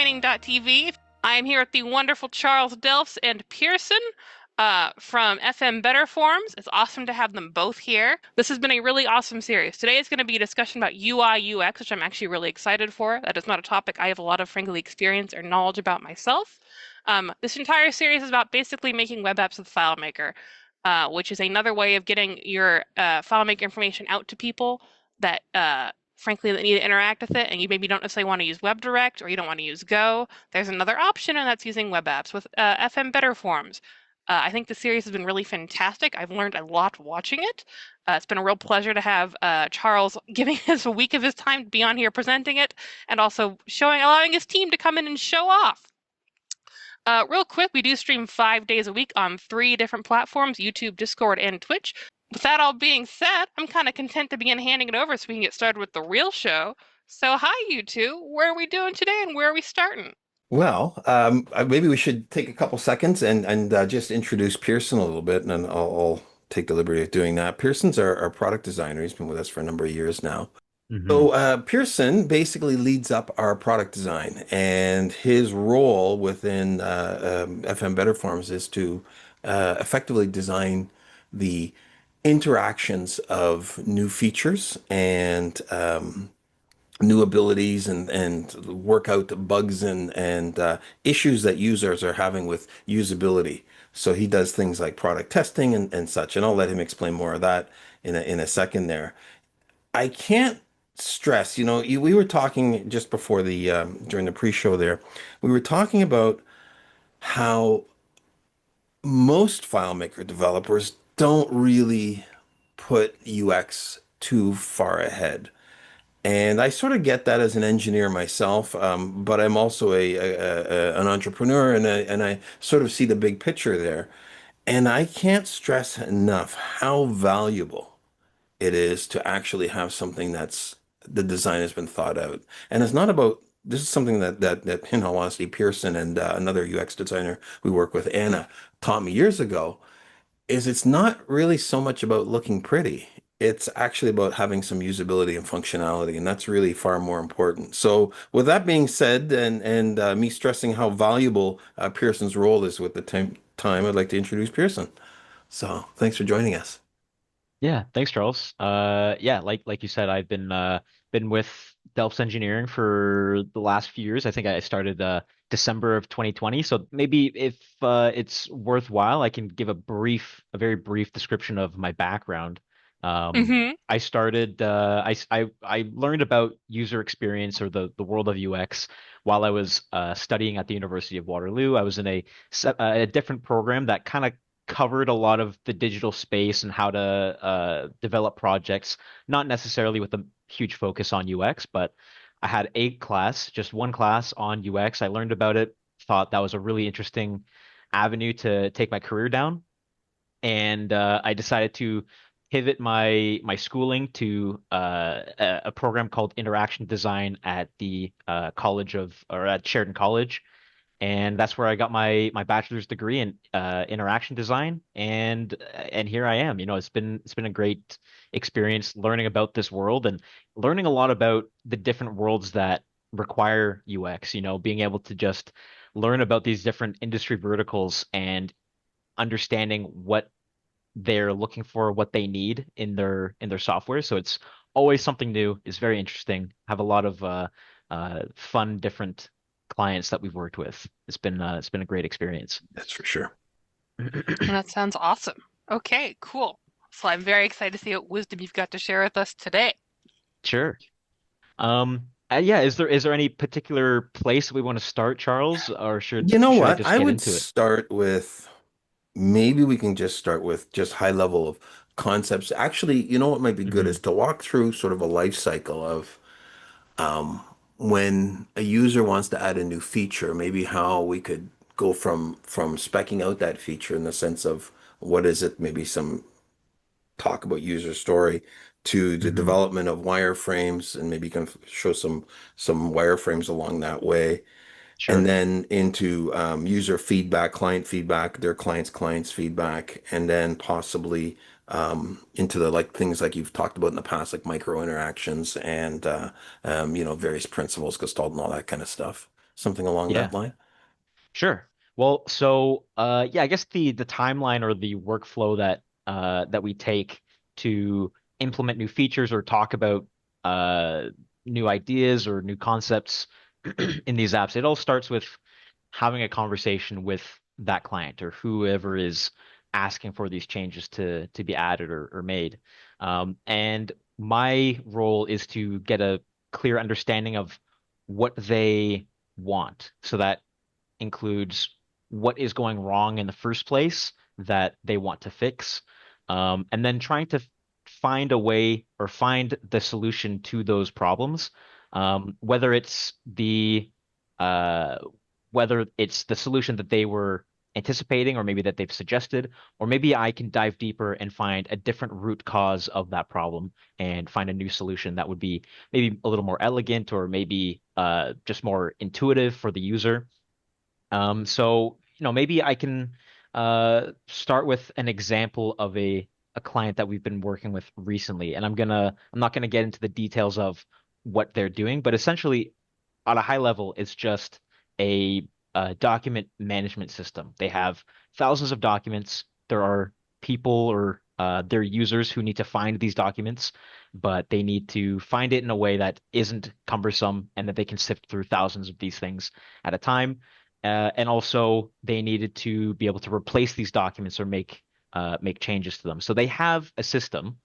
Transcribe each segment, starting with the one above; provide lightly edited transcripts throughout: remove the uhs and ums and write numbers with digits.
webtraining.tv. I am here with the wonderful Charles Delphs and Pearson from FM BetterForms. It's awesome to have them both here. This has been a really awesome series. Today is going to be a discussion about UI UX, which I'm actually really excited for. That is not a topic I have a lot of, frankly, experience or knowledge about myself. This entire series is about basically making web apps with FileMaker, which is another way of getting your FileMaker information out to people that frankly, that need to interact with it, and you maybe don't necessarily want to use WebDirect or you don't want to use Go. There's another option, and that's using web apps with FM BetterForms. I think the series has been really fantastic. I've learned a lot watching it. It's been a real pleasure to have Charles giving us a week of his time to be on here presenting it, and also allowing his team to come in and show off. Real quick, we do stream 5 days a week on 3 different platforms, YouTube, Discord, and Twitch. With that all being said, I'm kind of content to begin handing it over so we can get started with the real show. So hi, you two. Where are we doing today and where are we starting? Well, maybe we should take a couple seconds and just introduce Pearson a little bit, and then I'll take the liberty of doing that. Pearson's our product designer. He's been with us for a number of years now. Hmm. So Pearson basically leads up our product design, and his role within FM BetterForms is to effectively design the interactions of new features and new abilities and work out the bugs and issues that users are having with usability. So he does things like product testing and such, and I'll let him explain more of that in a second there. I can't stress, we were talking just before the during the pre-show there, we were talking about how most FileMaker developers don't really put UX too far ahead. And I sort of get that as an engineer myself, but I'm also an entrepreneur, and I sort of see the big picture there. And I can't stress enough how valuable it is to actually have something that's the design has been thought out. And it's not about this is something that in all honesty, Pearson and another UX designer we work with, Anna, taught me years ago is it's not really so much about looking pretty. It's actually about having some usability and functionality, and that's really far more important. So, with that being said, and me stressing how valuable Pearson's role is with the time, I'd like to introduce Pearson. So, thanks for joining us. Yeah, thanks, Charles. Yeah, like you said, I've been with Delphs Engineering for the last few years. I think I started December of 2020. So maybe if it's worthwhile, I can give a very brief description of my background. Mm-hmm. I started I learned about user experience or the world of UX while I was studying at the University of Waterloo. I was in a different program that kind of covered a lot of the digital space and how to develop projects, not necessarily with a huge focus on UX, but I had just one class on UX. I learned about it, thought that was a really interesting avenue to take my career down, and I decided to pivot my schooling to a program called Interaction Design at the college of or at Sheridan College, and that's where I got my bachelor's degree in interaction design, and here I am. It's been a great experience learning about this world and learning a lot about the different worlds that require UX. Being able to just learn about these different industry verticals and understanding what they're looking for, what they need in their software. So it's always something new. It's very interesting. Have a lot of fun, different clients that we've worked with. It's been a great experience. That's for sure. That sounds awesome. Okay, cool. So I'm very excited to see what wisdom you've got to share with us today. Sure. Yeah, is there any particular place we want to start, Charles, or should You know should I what? just I get would into it? start with maybe we can just start with just high level of concepts. Actually, you know what might be good Hmm. is to walk through sort of a life cycle of um, when a user wants to add a new feature, maybe how we could go from specking out that feature in the sense of what is it, maybe some talk about user story to the Hmm. development of wireframes, and maybe you can show some wireframes along that way, and Sure. then into user feedback, client feedback, their clients feedback, and then possibly into the like things like you've talked about in the past, like micro interactions and various principles, gestalt, and all that kind of stuff. something along Yeah. that line. Sure. Well, so yeah, I guess the timeline or the workflow that we take to implement new features or talk about uh new ideas or new concepts in these apps, it all starts with having a conversation with that client or whoever is asking for these changes to be added or made. And my role is to get a clear understanding of what they want. So that includes what is going wrong in the first place that they want to fix, and then trying to find a way or find the solution to those problems, whether it's uh, the solution that they were anticipating or maybe that they've suggested, or maybe I can dive deeper and find a different root cause of that problem and find a new solution that would be maybe a little more elegant or maybe just more intuitive for the user. So, maybe I can start with an example of a client that we've been working with recently, and I'm not gonna get into the details of what they're doing, but essentially, at a high level, it's just a, document management system. They have thousands of documents. There are people or their users who need to find these documents, but they need to find it in a way that isn't cumbersome and that they can sift through thousands of these things at a time. And also, they needed to be able to replace these documents or make changes to them. So they have a system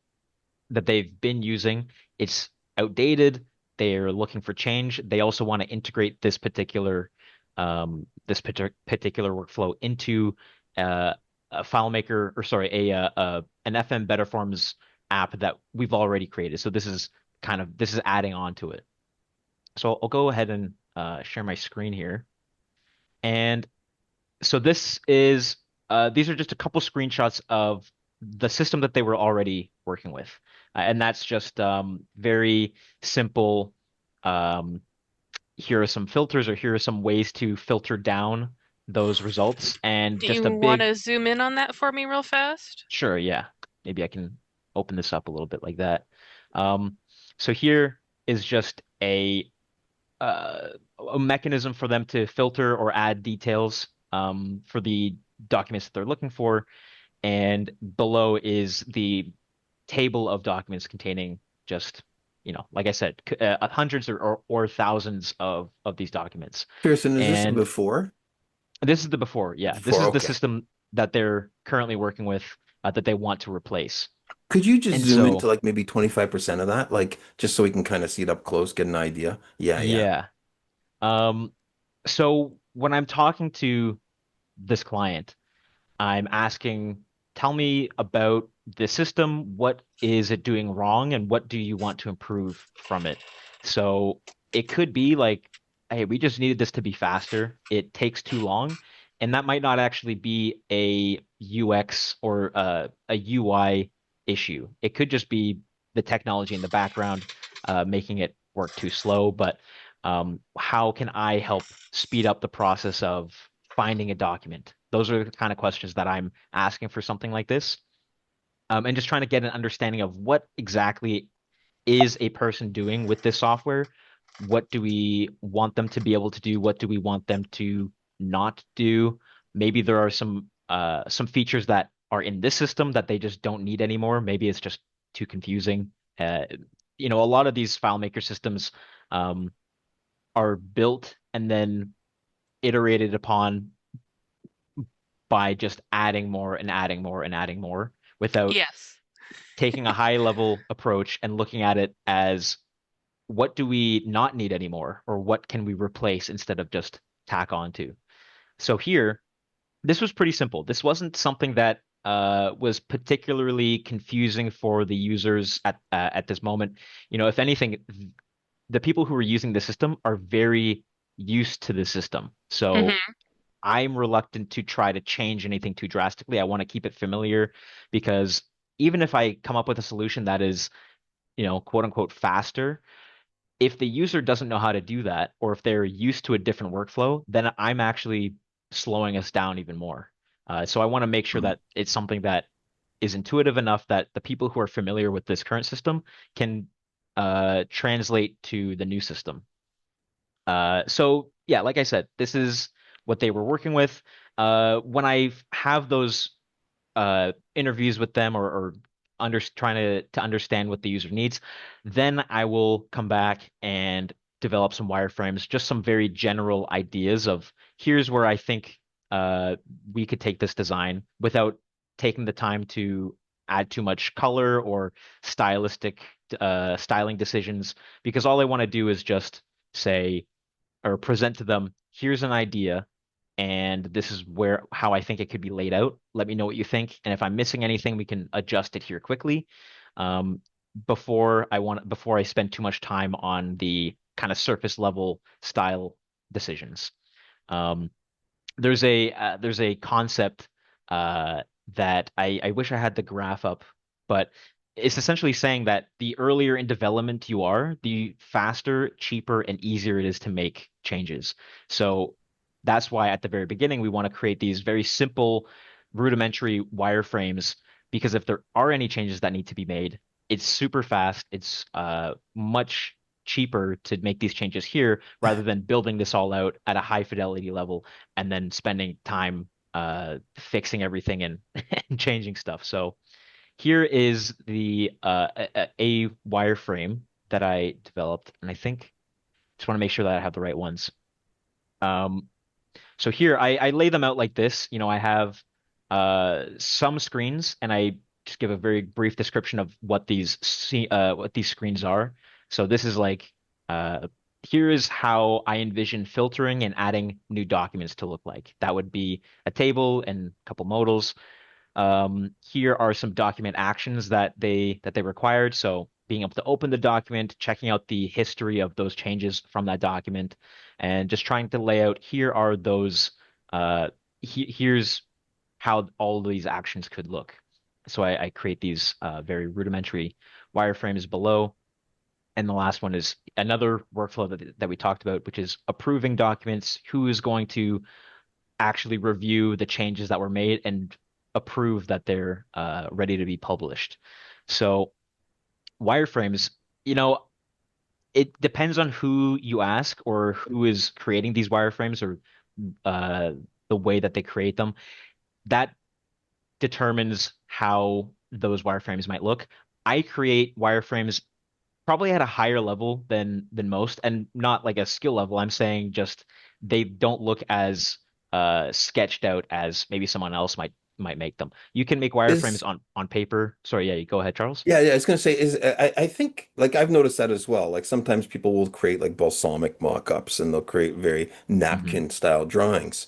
that they've been using. It's outdated. They're looking for change. They also want to integrate this particular workflow into a FileMaker, or sorry, an FM BetterForms app that we've already created. So this is adding on to it. So I'll go ahead and share my screen here. And so these are just a couple screenshots of the system that they were already working with. And that's just very simple. Um, Here are some filters, or here are some ways to filter down those results. And Do just you a want big, to zoom in on that for me real fast? sure, yeah. Maybe I can open this up a little bit like that. Um, so here is just uh, a mechanism for them to filter or add details for the documents that they're looking for. And below is the table of documents containing just, like I said, hundreds or thousands of these documents. Pearson, is this a And before? this is the before, yeah. This Before, is the okay. system that they're currently working with that they want to replace. Could you just And zoom into so, like maybe 25% of that? Like just so we can kind of see it up close, get an idea. Yeah, yeah. yeah. Um, so when I'm talking to this client, I'm asking, tell me about the system. What is it doing wrong, and what do you want to improve from it? So it could be like, hey, we just needed this to be faster. It takes too long. And that might not actually be a UX or a UI issue. It could just be the technology in the background making it work too slow. But how can I help speed up the process of finding a document? Those are the kind of questions that I'm asking for something like this. And just trying to get an understanding of what exactly is a person doing with this software? What do we want them to be able to do? What do we want them to not do? Maybe there are some features that are in this system that they just don't need anymore. Maybe it's just too confusing. Uh, a lot of these FileMaker systems um, are built and then iterated upon by just adding more and adding more and adding more without Yes. taking a high level approach and looking at it as what do we not need anymore, or what can we replace instead of just tack on to. So here, this was pretty simple. This wasn't something that was particularly confusing for the users at this moment. If anything, the people who are using the system are very used to the system. So Hmm. I'm reluctant to try to change anything too drastically. I want to keep it familiar because even if I come up with a solution that is, quote unquote, faster, if the user doesn't know how to do that, or if they're used to a different workflow, then I'm actually slowing us down even more. So I want to make sure Mm. that it's something that is intuitive enough that the people who are familiar with this current system can translate to the new system. So yeah, like I said, this is what they were working with. When I have those interviews with them or trying to understand what the user needs, then I will come back and develop some wireframes, just some very general ideas of here's where I think uh, we could take this design without taking the time to add too much color or stylistic styling decisions, because all I want to do is just say or present to them, here's an idea, and this is where how I think it could be laid out. Let me know what you think, and if I'm missing anything, we can adjust it here quickly. Um, before I spend too much time on the kind of surface level style decisions. Um, there's a concept that I wish I had the graph up, but it's essentially saying that the earlier in development you are, the faster, cheaper, and easier it is to make changes. So that's why at the very beginning we want to create these very simple, rudimentary wireframes, because if there are any changes that need to be made, it's super fast. It's much cheaper to make these changes here rather than building this all out at a high fidelity level and then spending time fixing everything and, and changing stuff. So here is the a wireframe that I developed, and I think just want to make sure that I have the right ones. Um, so here I lay them out like this. You know, I have some screens, and I just give a very brief description of what these screens are. So this is like uh, here is how I envision filtering and adding new documents to look like. That would be a table and a couple modals. Here are some document actions that they required. So being able to open the document, checking out the history of those changes from that document, and just trying to lay out here are those here's how all of these actions could look. So I create these very rudimentary wireframes below. And the last one is another workflow that we talked about, which is approving documents. Who is going to actually review the changes that were made and approve that they're ready to be published. So wireframes, you know, it depends on who you ask or who is creating these wireframes or uh, the way that they create them. That determines how those wireframes might look. I create wireframes probably at a higher level than most, and not like a skill level. I'm saying just they don't look as sketched out as maybe someone else might make them. You can make Is wireframes on paper. Sorry, yeah, you go ahead, Charles. Yeah, I was gonna say is I think like I've noticed that as well. Like sometimes people will create like balsamic mock-ups and they'll create very Hmm. napkin style drawings.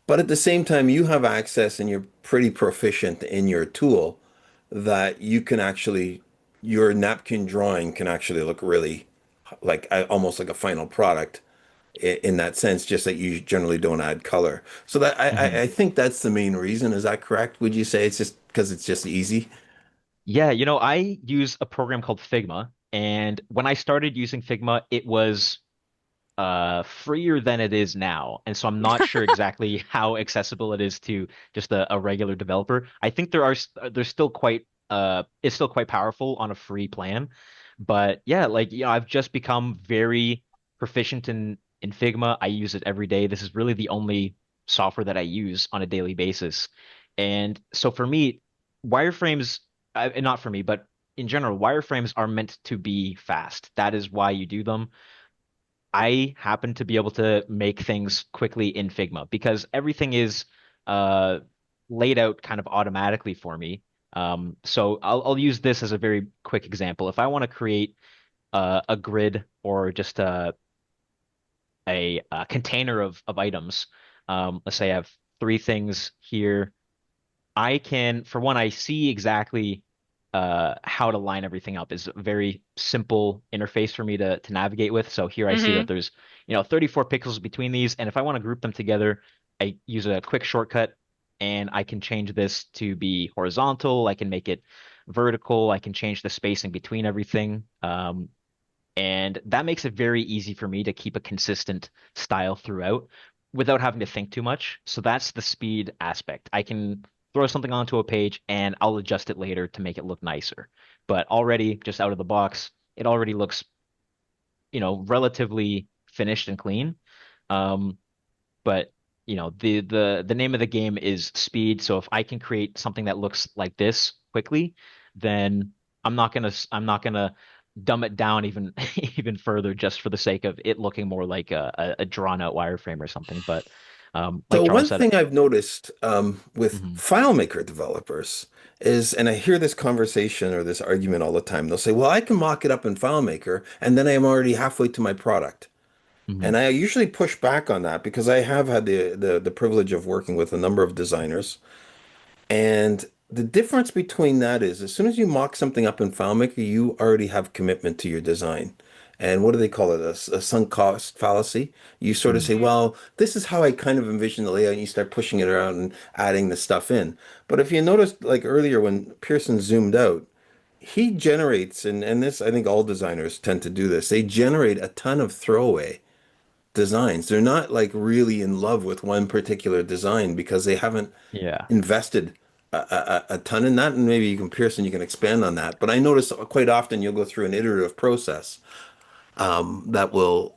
But at the same time, you have access and you're pretty proficient in your tool that you can actually your napkin drawing can actually look really like almost like a final product in that sense, just that you generally don't add color. So that Hmm. I think that's the main reason. Is that correct? Would you say it's just because it's just easy? Yeah, I use a program called Figma, and when I started using Figma, it was freer than it is now. And so I'm not sure exactly how accessible it is to just a regular developer. I think there's still quite it's still quite powerful on a free plan. But yeah, like I've just become very proficient in Figma. I use it every day. This is really the only software that I use on a daily basis. And so for me, wireframes, not for me, but in general, wireframes are meant to be fast. That is why you do them. I happen to be able to make things quickly in Figma because everything is uh, laid out kind of automatically for me. So I'll use this as a very quick example. If I want to create a grid or just a container of items, let's say I have three things here. I can, for one, I see exactly how to line everything up. Is a very simple interface for me to navigate with. So here I see that Hmm. there's 34 pixels between these, and if I want to group them together, I use a quick shortcut, and I can change this to be horizontal. I can make it vertical. I can change the spacing between everything. And that makes it very easy for me to keep a consistent style throughout without having to think too much. So that's the speed aspect. I can throw something onto a page and I'll adjust it later to make it look nicer. But already, just out of the box, it already looks, relatively finished and clean. Um, but the name of the game is speed. So if I can create something that looks like this quickly, then I'm not gonna dumb it down even even further just for the sake of it looking more like a drawn out wireframe or something. But like So Charles one said, thing I've noticed with mhm, FileMaker developers is, and I hear this conversation or this argument all the time, they'll say, well, I can mock it up in FileMaker and then I'm already halfway to my product. mhm, And I usually push back on that because I have had the privilege of working with a number of designers. And the difference between that is as soon as you mock something up in FileMaker, you already have commitment to your design. And what do they call it? A sunk cost fallacy. You sort of mhm. say, well, this is how I kind of envision the layout, and you start pushing it around and adding the stuff in. But if you noticed, like earlier when Pearson zoomed out, he generates, and this, I think all designers tend to do this, they generate a ton of throwaway designs. They're not like really in love with one particular design because they haven't Yeah. invested a ton in that. And maybe you can, Pearson, you can expand on that. But I notice quite often you'll go through an iterative process that will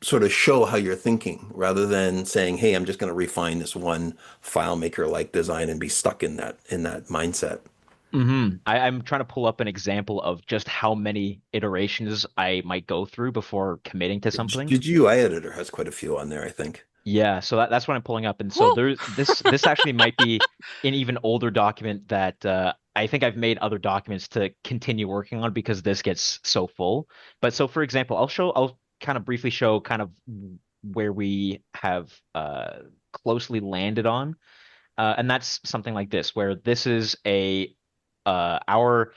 sort of show how you're thinking rather than saying, hey, I'm just going to refine this one FileMaker like design and be stuck in that mindset. I'm trying to pull up an example of just how many iterations I might go through before committing to something. GUI editor has quite a few on there, I think. Yeah, so that's what I'm pulling up. And so Woo! there's this actually might be an even older document that I think I've made other documents to continue working on because this gets so full. But so for example, I'll kind of briefly show kind of where we have closely landed on. And that's something like this, where this is our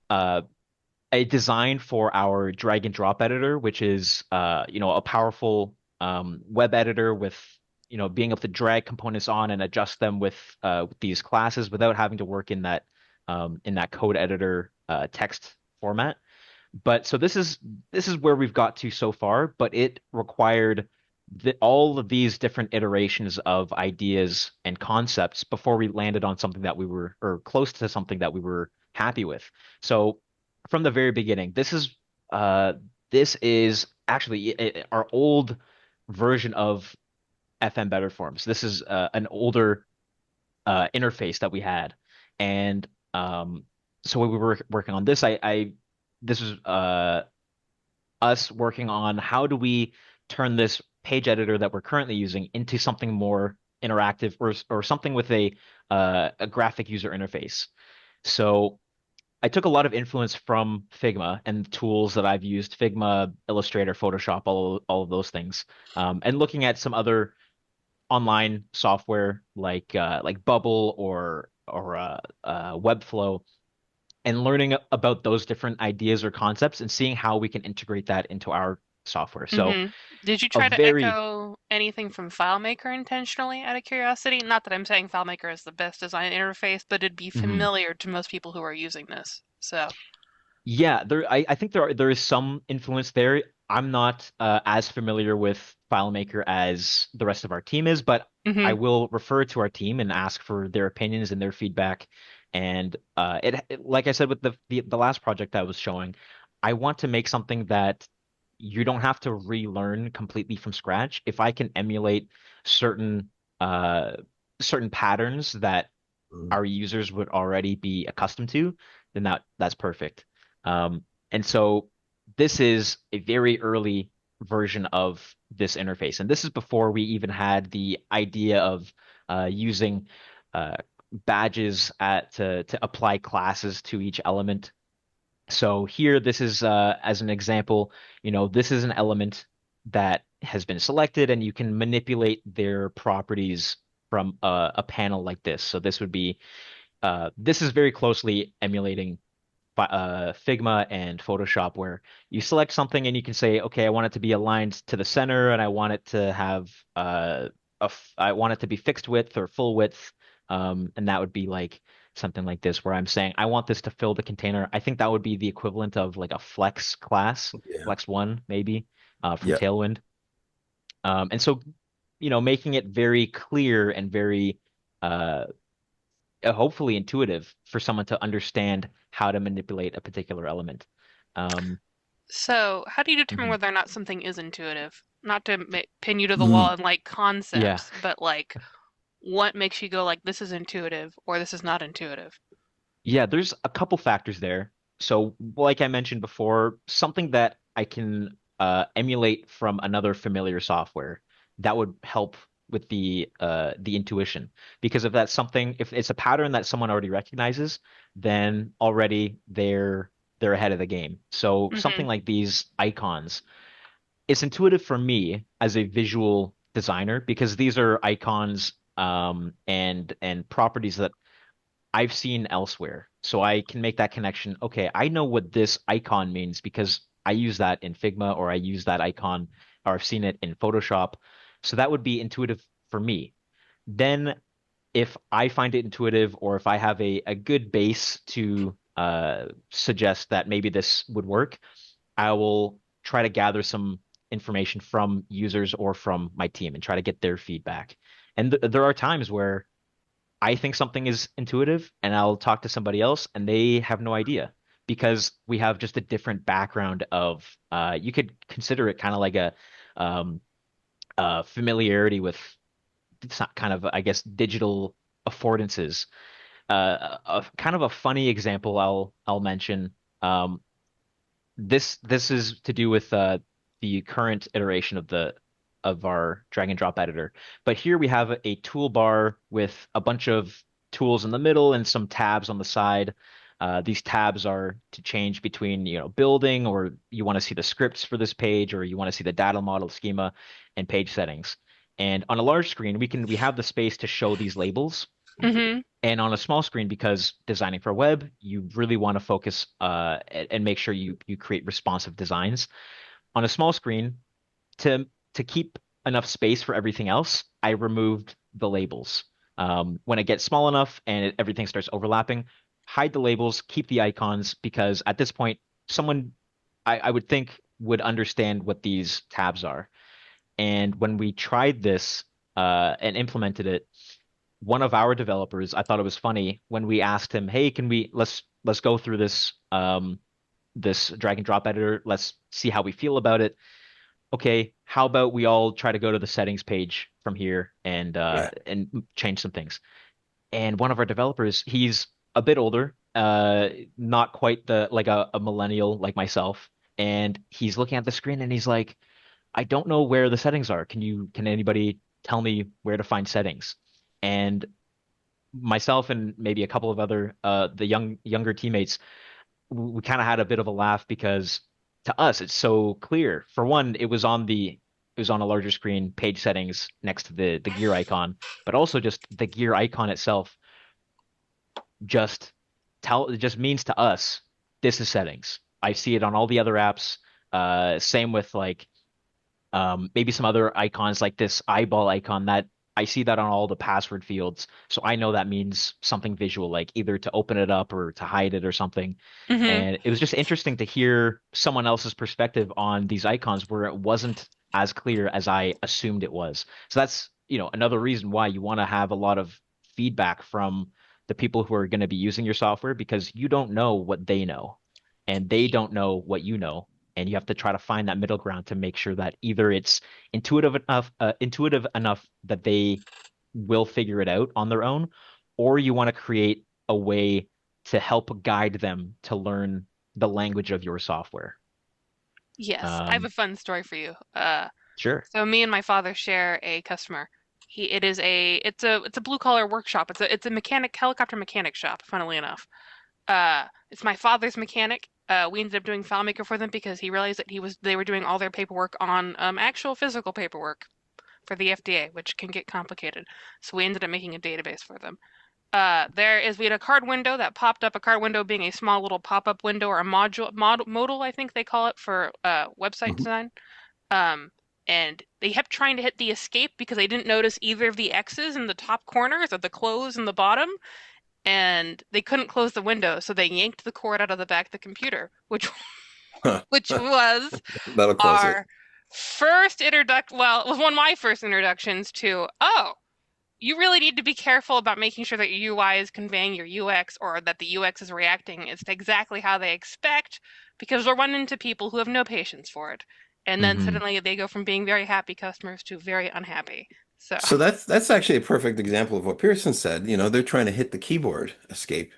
uh a design for our drag and drop editor, which is a powerful web editor with being able to drag components on and adjust them with these classes without having to work in that code editor text format. But so this is where we've got to so far, but it required all of these different iterations of ideas and concepts before we landed on something that we were or close to something that we were happy with. So from the very beginning, uh this is actually our old version of FM Better Forms. This is an older interface that we had, and so when we were working on this, I this was us working on how do we turn this page editor that we're currently using into something more interactive or something with a graphic user interface. So I took a lot of influence from Figma and the tools that I've used, Figma, Illustrator, Photoshop, all of those things, and looking at some other online software like Bubble or Webflow, and learning about those different ideas or concepts and seeing how we can integrate that into our software. So hmm Did you a try to very echo anything from FileMaker intentionally out of curiosity? Not that I'm saying FileMaker is the best design interface, but it'd be mhm. familiar to most people who are using this. So, Yeah, I think there is some influence there. I'm not as familiar with FileMaker as the rest of our team is, but I hmm will refer to our team and ask for their opinions and their feedback. And like I said with the last project I was showing, I want to make something that you don't have to relearn completely from scratch. If I can emulate certain uh certain patterns that Mm. our users would already be accustomed to, then that's perfect. And so this is a very early version of this interface, and this is before we even had the idea of using uh, badges to apply classes to each element. So here, this is as an example, this is an element that has been selected, and you can manipulate their properties from a panel like this. So this is very closely emulating Figma and Photoshop, where you select something and you can say, okay, I want it to be aligned to the center, and I want it to have I want it to be fixed width or full width, and that would be like something like this, where I'm saying I want this to fill the container. I think that would be the equivalent of like a flex class, Yeah. flex one maybe, from Yeah. Tailwind. And so, making it very clear and very uh, hopefully intuitive for someone to understand how to manipulate a particular element. Um, so how do you determine mhm. whether or not something is intuitive? Not to pin you to the wall Mm, and like Yeah. concepts, but like what makes you go like this is intuitive or this is not intuitive? Yeah, there's a couple factors there. So, like I mentioned before, something that I can emulate from another familiar software that would help with the intuition. Because if that's something, if it's a pattern that someone already recognizes, then already they're ahead of the game. So Hmm. something like these icons, it's intuitive for me as a visual designer because these are icons and properties that I've seen elsewhere. So I can make that connection. Okay, I know what this icon means because I use that in Figma or I use that icon or I've seen it in Photoshop. So that would be intuitive for me. Then if I find it intuitive or if I have a good base to suggest that maybe this would work, I will try to gather some information from users or from my team and try to get their feedback. And there are times where I think something is intuitive and I'll talk to somebody else and they have no idea because we have just a different background of you could consider it kind of like a um, familiarity with kind of I guess digital affordances. A kind of a funny example I'll mention. Um, this is to do with the current iteration of our drag and drop editor. But here we have a toolbar with a bunch of tools in the middle and some tabs on the side. These tabs are to change between, building, or you want to see the scripts for this page, or you want to see the data model schema and page settings. And on a large screen, we have the space to show these labels. Hmm. And on a small screen, because designing for web, you really want to focus and make sure you create responsive designs. On a small screen, to keep enough space for everything else, I removed the labels. When it gets small enough and everything starts overlapping, hide the labels, keep the icons, because at this point, someone I would think would understand what these tabs are. And when we tried this and implemented it, one of our developers, I thought it was funny when we asked him, "Hey, can we let's go through this drag and drop editor. Let's see how we feel about it. Okay, how about we all try to go to the settings page from here yeah. and change some things." And one of our developers, he's a bit older, not quite the like a millennial like myself, and he's looking at the screen and he's like, "I don't know where the settings are. Can anybody tell me where to find settings?" And myself and maybe a couple of other the younger teammates, we kind of had a bit of a laugh because to us it's so clear. For one, it was on a larger screen, page settings next to the gear icon, but also just the gear icon itself just it just means to us this is settings. I see it on all the other apps. Same with like maybe some other icons like this eyeball icon that I see that on all the password fields. So I know that means something visual, like either to open it up or to hide it or something. Hmm. And it was just interesting to hear someone else's perspective on these icons where it wasn't as clear as I assumed it was. So that's, another reason why you want to have a lot of feedback from the people who are going to be using your software because you don't know what they know and they don't know what you know, and you have to try to find that middle ground to make sure that either it's intuitive enough that they will figure it out on their own, or you want to create a way to help guide them to learn the language of your software. Yes, I have a Um, fun story for you. sure. So me and my father share a customer. It is it's a blue collar workshop. It's a helicopter mechanic shop, funnily enough. It's my father's mechanic. We ended up doing FileMaker for them because he realized that they were doing all their paperwork on actual physical paperwork for the FDA, which can get complicated. So we ended up making a database for them. We had a card window that popped up. A card window being a small little pop-up window or a modal, I think they call it for website Mhm. design. Um, and they kept trying to hit the escape because they didn't notice either of the X's in the top corners or the close in the bottom, and they couldn't close the window, so they yanked the cord out of the back of the computer, which which was That'll close it. our first introduction. Well, it was one of my first introductions to, oh, you really need to be careful about making sure that your UI is conveying your UX or that the UX is reacting is to exactly how they expect because we'll run into people who have no patience for it. and then Hmm. suddenly they go from being very happy customers to very unhappy. So, So that's actually a perfect example of what Pearson said. They're trying to hit the keyboard escape,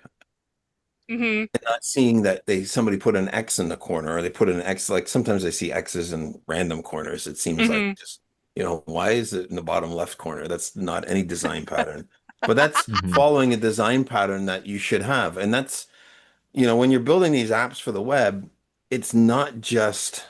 hmm not seeing that somebody put an X in the corner, or they put an X. Like sometimes I see X's in random corners. It seems like hmm just, why is it in the bottom left corner? That's not any design pattern. But that's Hmm. following a design pattern that you should have. And that's, when you're building these apps for the web, it's not just,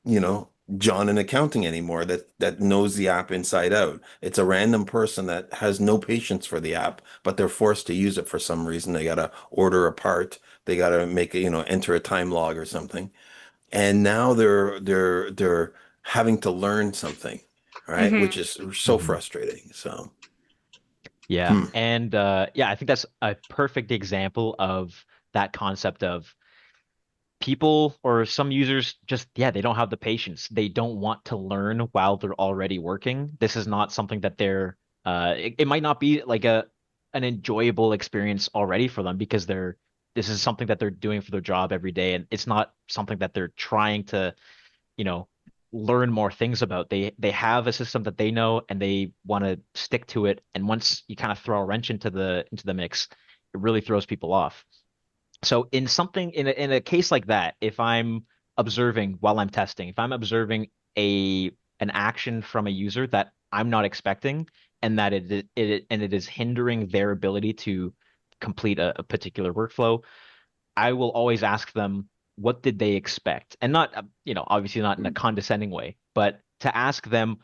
you know, John in accounting anymore that knows the app inside out. It's a random person that has no patience for the app, but they're forced to use it for some reason. They gotta order a part, they gotta make a, enter a time log or something. And now they're having to learn something, right? hmm Which is so Hmm. frustrating. So, Yeah. hmm. And yeah, I think that's a perfect example of that concept of people or some users just, yeah, they don't have the patience. They don't want to learn while they're already working. This is not something that it might not be like an enjoyable experience already for them because this is something that they're doing for their job every day. And it's not something that they're trying to, you know, learn more things about. They have a system that they know and they want to stick to it. And once you kind of throw a wrench into the mix, it really throws people off. So in a case like that, if I'm observing while I'm testing, if I'm observing a an action from a user that I'm not expecting and that it is hindering their ability to complete a particular workflow, I will always ask them what did they expect? And not, obviously not in a condescending way, but to ask them,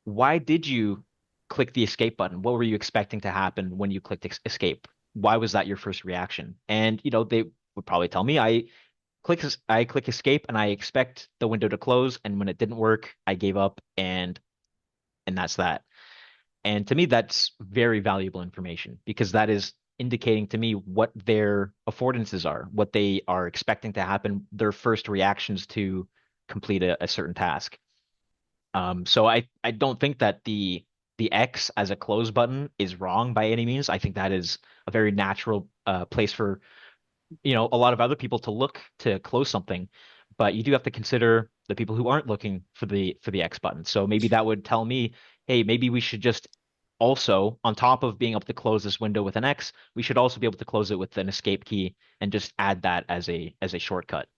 why did you click the escape button? What were you expecting to happen when you clicked escape? Why was that your first reaction? And, they would probably tell me, I click escape and I expect the window to close. And when it didn't work, I gave up and that's that. And to me, that's very valuable information because that is indicating to me what their affordances are, what they are expecting to happen, their first reactions to complete a certain task. So I don't think that the X as a close button is wrong by any means. I think that is a very natural place for a lot of other people to look to close something, but you do have to consider the people who aren't looking for the X button. So maybe that would tell me, hey, maybe we should just also, on top of being able to close this window with an X, we should also be able to close it with an escape key and just add that as a shortcut.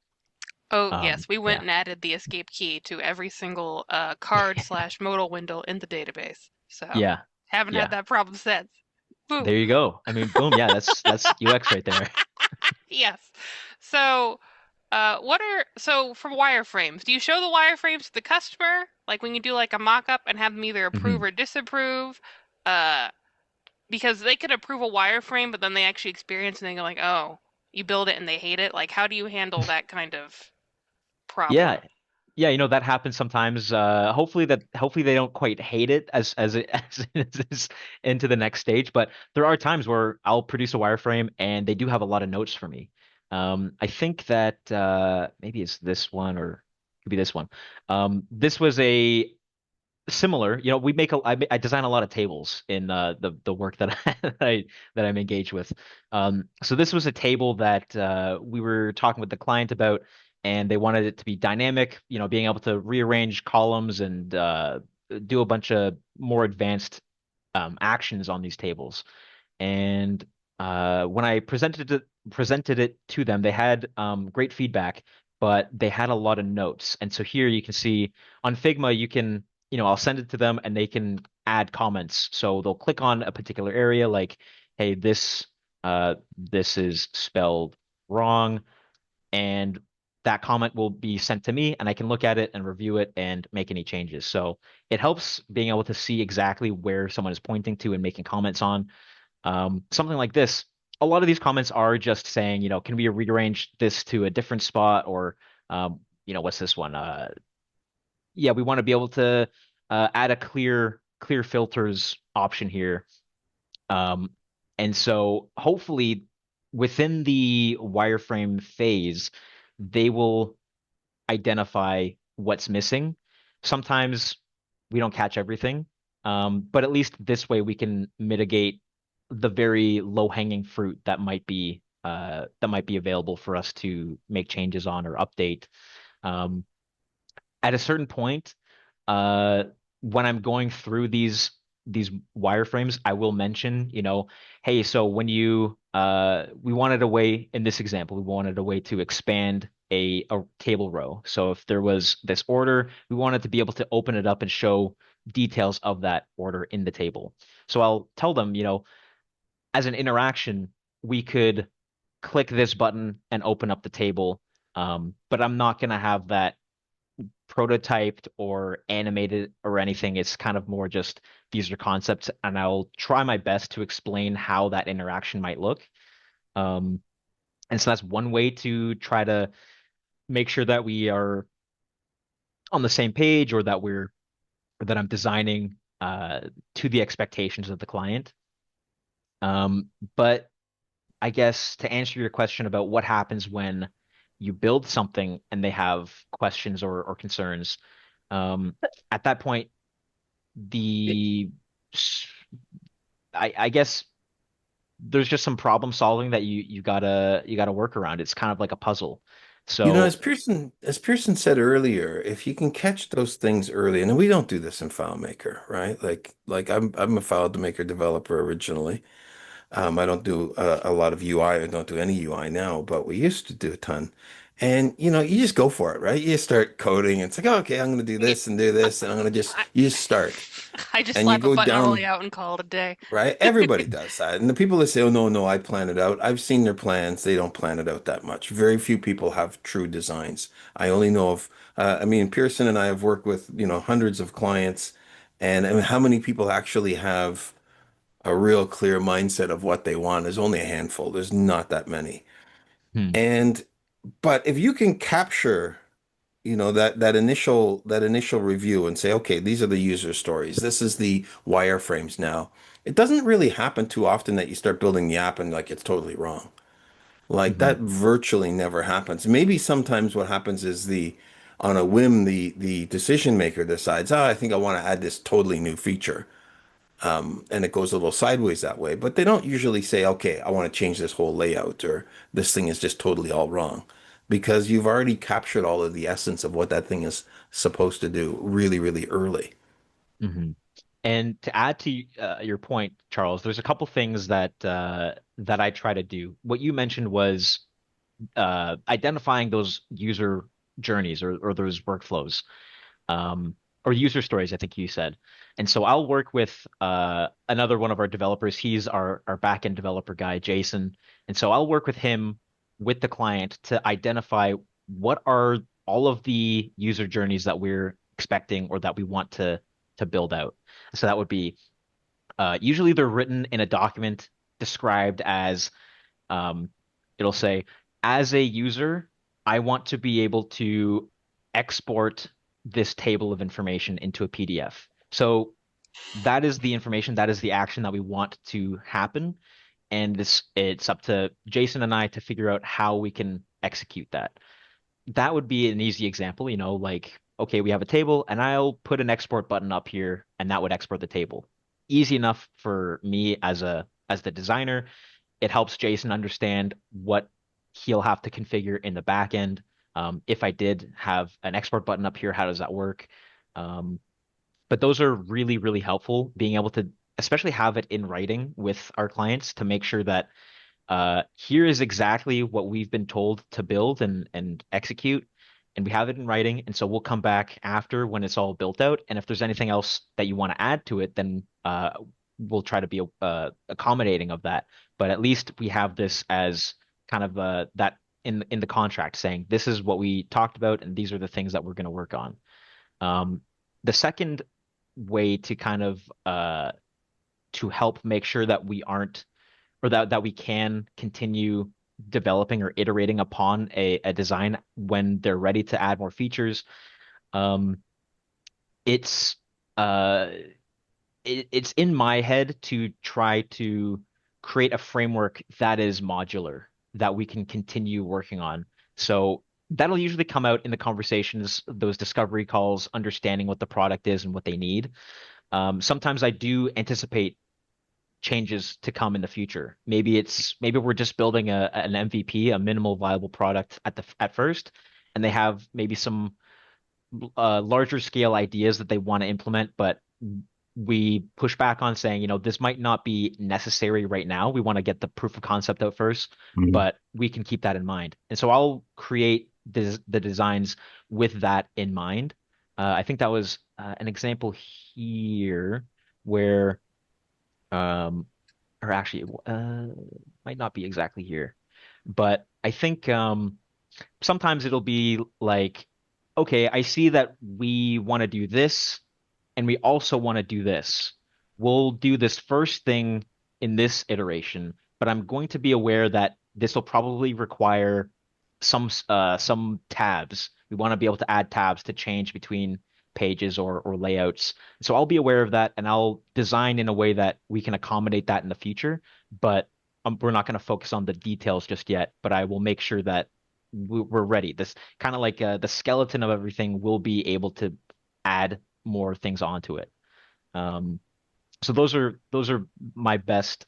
Oh, yes, we went Yeah. and added the escape key to every single card slash modal window in the database. So, Yeah. haven't had Yeah. that problem since. Woo. There you go. I mean, boom, yeah, that's UX right there. Yes. So, so for wireframes, do you show the wireframes to the customer? Like when you do like a mock-up and have them either approve Mhm. or disapprove? Uh, because they could approve a wireframe, but then they actually experience and they go like, oh, you build it and they hate it. Like, how do you handle that kind of problem? Yeah. Yeah, that happens sometimes. Hopefully they don't quite hate it as it as it is into the next stage. But there are times where I'll produce a wireframe and they do have a lot of notes for me. I think that maybe it's this one or it could be this one. This was a similar. I design a lot of tables in the work that that I'm engaged with. So this was a table that we were talking with the client about, and they wanted it to be dynamic. Being able to rearrange columns and do a bunch of more advanced actions on these tables. And when I presented it to them, they had great feedback, but they had a lot of notes. And so here you can see on Figma, I'll send it to them and they can add comments. So they'll click on a particular area like, hey, this is spelled wrong, and that comment will be sent to me and I can look at it and review it and make any changes. So it helps being able to see exactly where someone is pointing to and making comments on. Something like this, a lot of these comments are just saying, can we rearrange this to a different spot or, what's this one? Yeah, we want to be able to add a clear filters option here. Um, and so hopefully within the wireframe phase, they will identify what's missing. Sometimes we don't catch everything, but at least this way we can mitigate the very low-hanging fruit that might be available for us to make changes on or update. Um, At a certain point, uh, when I'm going through these wireframes, I will mention, hey, so when we wanted a way in this example, we wanted a way to expand a table row. So if there was this order, we wanted to be able to open it up and show details of that order in the table. So I'll tell them, as an interaction, we could click this button and open up the table. But I'm not going to have that prototyped or animated or anything. It's kind of more just these are concepts, and I'll try my best to explain how that interaction might look. Um, and so that's one way to try to make sure that we are on the same page, or that I'm designing to the expectations of the client. But I guess to answer your question about what happens when you build something and they have questions or concerns, um, at that point, the I guess there's just some problem solving that you gotta work around. It's kind of like a puzzle. As So, Pearson said earlier, if you can catch those things early, and we don't do this in FileMaker, right? Like I'm a FileMaker developer originally. I don't do a lot of UI. I don't do any UI now, but we used to do a ton. And you just go for it, right? You start coding. And it's like, oh, okay, I'm going to do Yeah, this and do this, and I'm going to just I, you just start, I just and you slap a go button rolling down, out and call it a day. right? Everybody does that. And the people that say, oh, no, no, I plan it out. I've seen their plans. They don't plan it out that much. Very few people have true designs. I only know of, I mean, Pearson and I have worked with, hundreds of clients. And I mean, how many people actually have a real clear mindset of what they want? There's only a handful. There's not that many. hmm, And, but if you can capture that initial review and say, okay, these are the user stories. This is the wireframes now. It doesn't really happen too often that you start building the app and like it's totally wrong. Like mhm, that virtually never happens. Maybe sometimes what happens is on a whim, the decision maker decides, oh, I think I want to add this totally new feature. And it goes a little sideways that way. But they don't usually say, okay, I want to change this whole layout or this thing is just totally all wrong because you've already captured all of the essence of what that thing is supposed to do really, really early. mhm. And to add to your point, Charles, there's a couple things that I try to do. What you mentioned was identifying those user journeys or those workflows, or user stories, I think you said. And so I'll work with another one of our developers. He's our backend developer guy, Jason. And so I'll work with him with the client to identify what are all of the user journeys that we're expecting or that we want to build out. So that would be usually they're written in a document described as um, it'll say, as a user, I want to be able to export this table of information into a PDF. So that is the information, that is the action that we want to happen. And it's up to Jason and I to figure out how we can execute that. That would be an easy example, like, okay, we have a table and I'll put an export button up here and that would export the table. Easy enough for me as the designer. It helps Jason understand what he'll have to configure in the back end. If I did have an export button up here, how does that work? Um, but those are really, really helpful, being able to especially have it in writing with our clients to make sure that here is exactly what we've been told to build and execute, and we have it in writing. And so we'll come back after when it's all built out. And if there's anything else that you want to add to it, then we'll try to be accommodating of that. But at least we have this as kind of that in the contract saying this is what we talked about, and these are the things that we're going to work on. Um, the second way to kind of to help make sure that we aren't or that we can continue developing or iterating upon a design when they're ready to add more features. Um, it's uh, it's in my head to try to create a framework that is modular that we can continue working on. So that'll usually come out in the conversations, those discovery calls, understanding what the product is and what they need. Sometimes I do anticipate changes to come in the future. Maybe we're just building an MVP, a minimal viable product at first, and they have maybe some larger scale ideas that they want to implement, but we push back on saying, this might not be necessary right now. We want to get the proof of concept out first, Mhm. but we can keep that in mind. And so I'll create the designs with that in mind. I think that was an example here where, um, or actually, might not be exactly here, but I think sometimes it'll be like, okay, I see that we want to do this and we also want to do this. We'll do this first thing in this iteration, but I'm going to be aware that this will probably require some tabs. We want to be able to add tabs to change between pages or layouts. So I'll be aware of that and I'll design in a way that we can accommodate that in the future, but we're not going to focus on the details just yet, but I will make sure that we're ready. This kind of like the skeleton of everything will be able to add more things onto it. Um, so those are my best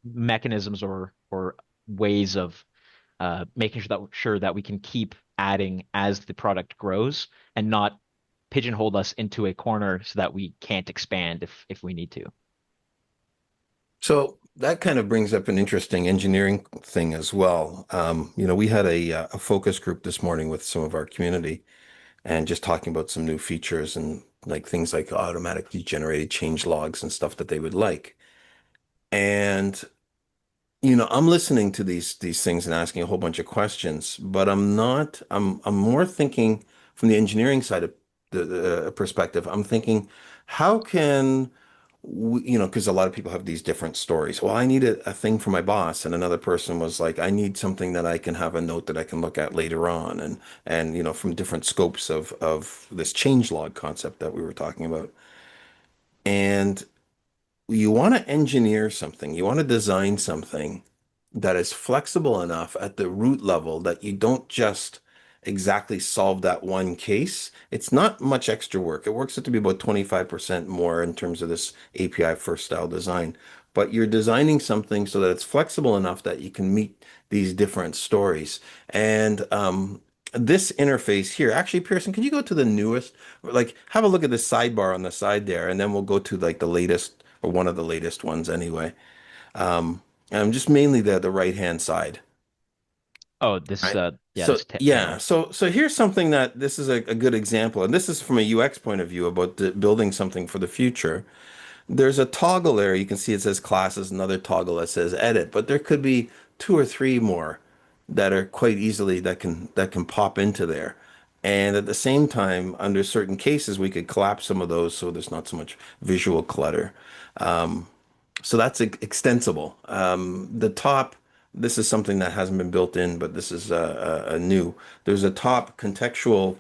mechanisms or ways of making sure that we can keep adding as the product grows and not pigeonhole us into a corner so that we can't expand if we need to. So that kind of brings up an interesting engineering thing as well. We had a focus group this morning with some of our community and just talking about some new features and like things like automatically generated change logs and stuff that they would like. And I'm listening to these things and asking a whole bunch of questions, but I'm not. I'm more thinking from the engineering side of the perspective. I'm thinking, how can because a lot of people have these different stories. Well, I need a thing for my boss, and another person was like, I need something that I can have a note that I can look at later on, and from different scopes of this change log concept that we were talking about. And you want to engineer something, you want to design something that is flexible enough at the root level that you don't just exactly solve that one case. It's not much extra work. It works out to be about 25% more in terms of this API first style design. But you're designing something so that it's flexible enough that you can meet these different stories. And this interface here, actually, Pearson, can you go to the newest? Like, have a look at the sidebar on the side there, and then we'll go to like the latest or one of the latest ones anyway. Just mainly the right hand side. Oh, this Right. yeah, So this yeah, panel. so here's something that this is a good example, and this is from a UX point of view about building something for the future. There's a toggle there. You can see it says classes, another toggle that says edit, but there could be two or three more that are quite easily that can pop into there. And at the same time, under certain cases, we could collapse some of those so there's not so much visual clutter. So that's extensible. The top, this is something that hasn't been built in, but this is a new. There's a top contextual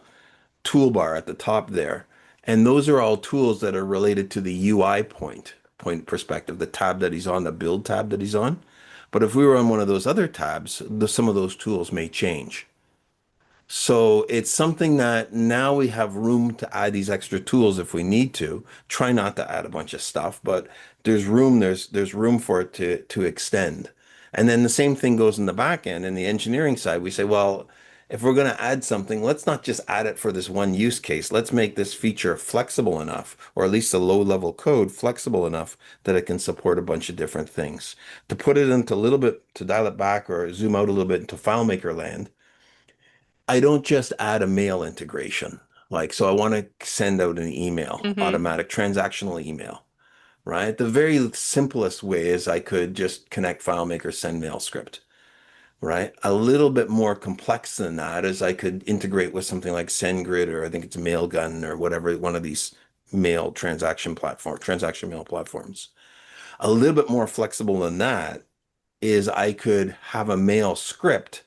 toolbar at the top there. And those are all tools that are related to the UI point perspective, the tab that he's on, the build tab that he's on. But if we were on one of those other tabs, some of those tools may change. So it's something that now we have room to add these extra tools if we need to. Try not to add a bunch of stuff, but there's room for it to extend. And then the same thing goes in the back end. In the engineering side, we say, well, if we're going to add something, let's not just add it for this one use case. Let's make this feature flexible enough, or at least the low level code flexible enough that it can support a bunch of different things. To put it into a little bit, to dial it back or zoom out a little bit into FileMaker land, I don't just add a mail integration. Like, so I want to send out an email, Mm-hmm. automatic transactional email, right? The very simplest way is I could just connect FileMaker send mail script, right? A little bit more complex than that is I could integrate with something like SendGrid or I think it's Mailgun or whatever, one of these transaction mail platforms. A little bit more flexible than that is I could have a mail script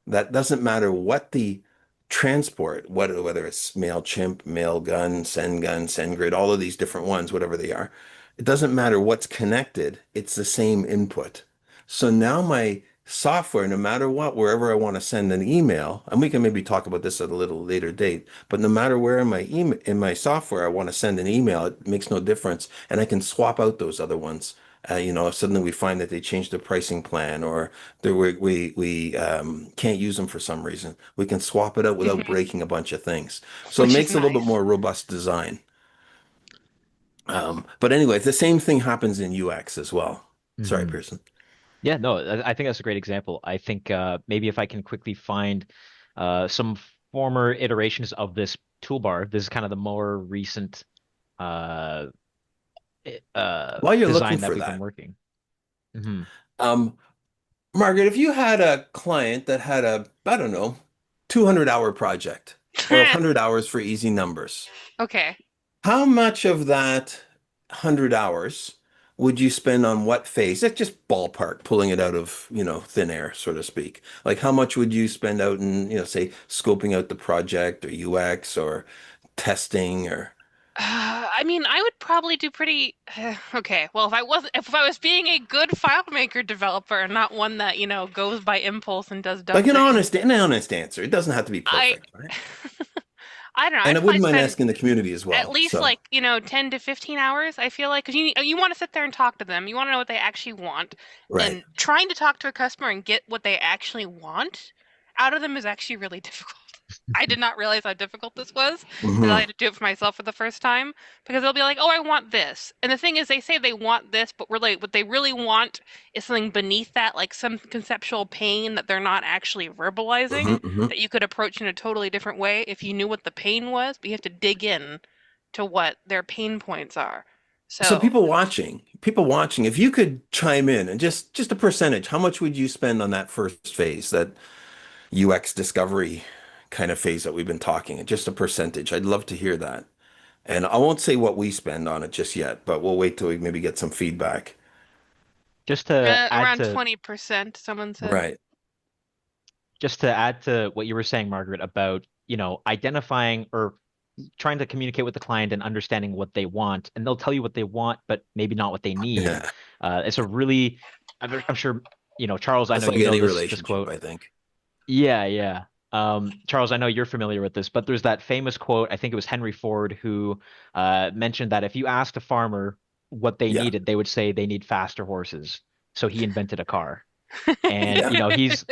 that doesn't matter what the transport, whether it's MailChimp, Mailgun, SendGun, SendGrid, all of these different ones, whatever they are, it doesn't matter what's connected, it's the same input. So now my software, no matter what, wherever I want to send an email, and we can maybe talk about this at a little later date, but no matter where in my email in my software I want to send an email, it makes no difference, and I can swap out those other ones Suddenly we find that they changed the pricing plan, or we can't use them for some reason. We can swap it out without Hmm. breaking a bunch of things. So it Which is makes a little bit nice. more robust design. But anyway, the same thing happens in UX as well. Sorry, Hmm. Pearson. Yeah, no, I think that's a great example. I think maybe if I can quickly find some former iterations of this toolbar, this is kind of the more recent uh, While you're looking design that for we've been that, working. Hmm. um, Margaret, if you had a client that had I don't know, 200-hour project or 100 hours for easy numbers, Okay. how much of that 100 hours would you spend on what phase? That's just ballpark, pulling it out of, thin air, so to speak. Like how much would you spend out in, say, scoping out the project or UX or testing or I mean, I would probably do pretty okay. Well, if I was being a good FileMaker developer and not one that, goes by impulse and does like dumb things, an honest answer. It doesn't have to be I perfect, right? I don't know. And I'd I probably wouldn't mind spend asking the community as at well. least So, like, 10 to 15 hours, I feel like, because you want to sit there and talk to them. You want to know what they actually want. right. And trying to talk to a customer and get what they actually want out of them is actually really difficult. I did not realize how difficult this was until I Hmm. had to do it for myself for the first time because they'll be like, "Oh, I want this." And the thing is they say they want this, but really what they really want is something beneath that, like some conceptual pain that they're not actually verbalizing, Hmm. that you could approach in a totally different way if you knew what the pain was, but you have to dig in to what their pain points are. So So, people watching, if you could chime in and just a percentage, how much would you spend on that first phase, that UX discovery kind of phase that we've been talking, just a percentage? I'd love to hear that. And I won't say what we spend on it just yet, but we'll wait till we maybe get some feedback. Just to add around to 20%, someone said. Right. just to add to what you were saying, Margaret, about, identifying or trying to communicate with the client and understanding what they want, and they'll tell you what they want, but maybe not what they need. Yeah. It's a really, I'm sure, Charles, I That's know like you know any this relationship, quote. I think. Yeah, yeah. Charles, I know you're familiar with this, but there's that famous quote, I think it was Henry Ford, who mentioned that if you asked a farmer what they Yeah. needed, they would say they need faster horses. So he invented a car. And, Yeah. he's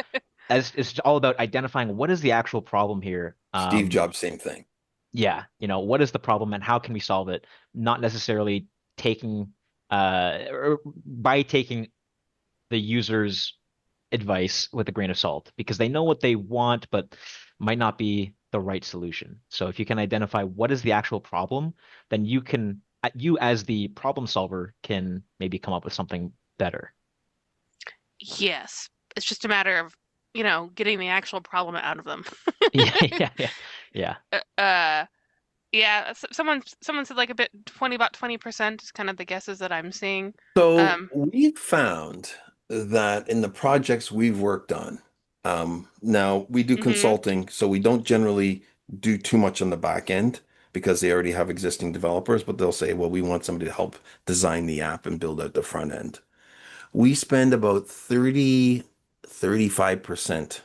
as it's all about identifying what is the actual problem here. Steve Jobs, same thing. Yeah, what is the problem and how can we solve it? Not necessarily taking or by taking the user's advice with a grain of salt because they know what they want, but might not be the right solution. So if you can identify what is the actual problem, then you as the problem solver can maybe come up with something better. Yes. It's just a matter of, getting the actual problem out of them. Yeah, yeah, yeah, yeah. Uh, yeah, someone said like a bit 20% is kind of the guesses that I'm seeing. So Um, we found that in the projects we've worked on, now we do mhm. consulting, so we don't generally do too much on the back end because they already have existing developers, but they'll say, well, we want somebody to help design the app and build out the front end. We spend about 35%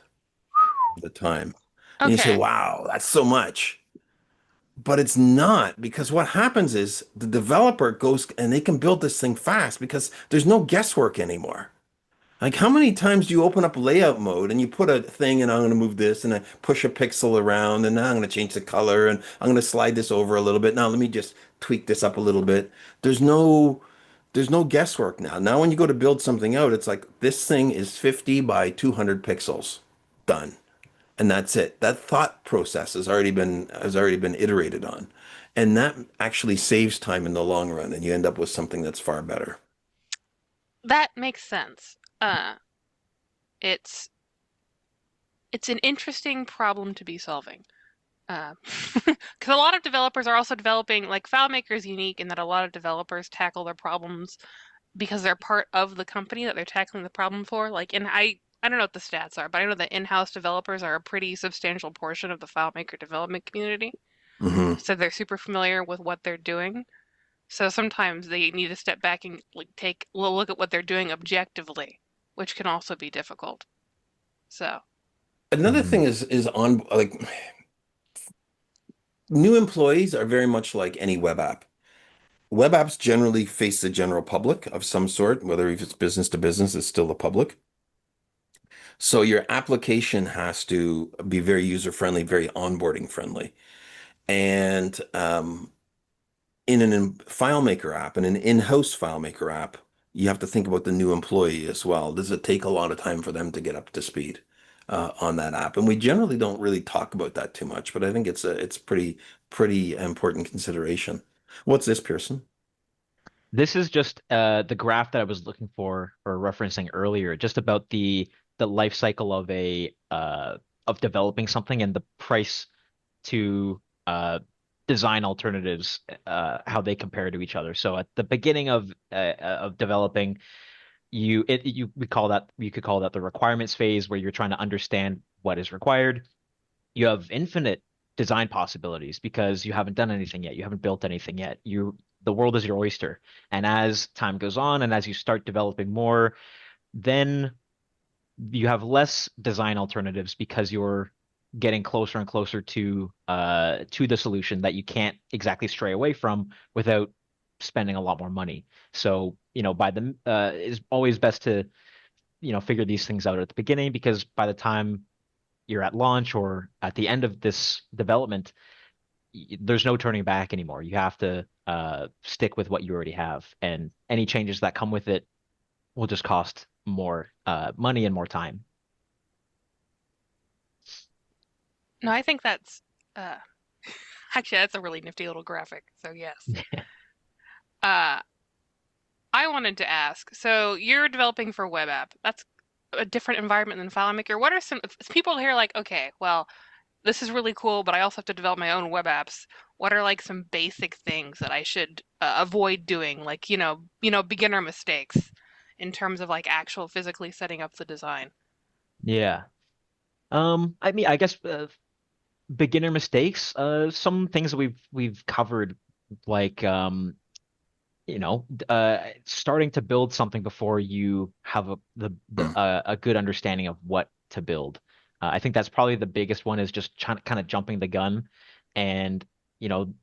of the time. And you say, Okay. wow, that's so much. But it's not, because what happens is the developer goes and they can build this thing fast because there's no guesswork anymore. Like, how many times do you open up layout mode and you put a thing and I'm going to move this and I push a pixel around and now I'm going to change the color and I'm going to slide this over a little bit. Now let me just tweak this up a little bit. There's no there's no guesswork now. Now when you go to build something out, it's like this thing is 50 by 200 pixels. Done. And that's it. That thought process has already been iterated on. And that actually saves time in the long run and you end up with something that's far better. That makes sense. It's it's an interesting problem to be solving. Because a lot of developers are also developing, like FileMaker is unique in that a lot of developers tackle their problems because they're part of the company that they're tackling the problem for. Like, and I don't know what the stats are, but I know that in-house developers are a pretty substantial portion of the FileMaker development community. Hmm. So they're super familiar with what they're doing. So sometimes they need to step back and like take a look at what they're doing objectively, which can also be difficult. So, Another Hmm. thing is on like new employees are very much like any web app. Web apps generally face the general public of some sort, whether if it's business to business, it's still the public. So your application has to be very user friendly, very onboarding friendly. And in FileMaker app, in an in-house FileMaker app, you have to think about the new employee as well. Does it take a lot of time for them to get up to speed on that app? And we generally don't really talk about that too much, but I think it's pretty important consideration. What's this, Pearson? This is just the graph that I was looking for or referencing earlier, just about the life cycle of developing something and the price to design alternatives, how they compare to each other. So at the beginning of developing, you could call that the requirements phase, where you're trying to understand what is required. You have infinite design possibilities because you haven't done anything yet. You haven't built anything yet. The world is your oyster. And as time goes on and as you start developing more, then you have less design alternatives because you're getting closer and closer to the solution that you can't exactly stray away from without spending a lot more money. So, it's always best to, figure these things out at the beginning, because by the time you're at launch or at the end of this development, there's no turning back anymore. You have to stick with what you already have, and any changes that come with it will just cost more money and more time. No, I think that's uh actually that's a really nifty little graphic. So yes. Uh I wanted to ask, so you're developing for a web app. That's a different environment than FileMaker. What are some people here like, okay, well, this is really cool, but I also have to develop my own web apps. What are like some basic things that I should avoid doing, like, beginner mistakes in terms of like actual physically setting up the design? Yeah. I mean, I guess beginner mistakes, some things that we've covered, like starting to build something before you have a good understanding of what to build. I think that's probably the biggest one, is just kind of jumping the gun. And, you know,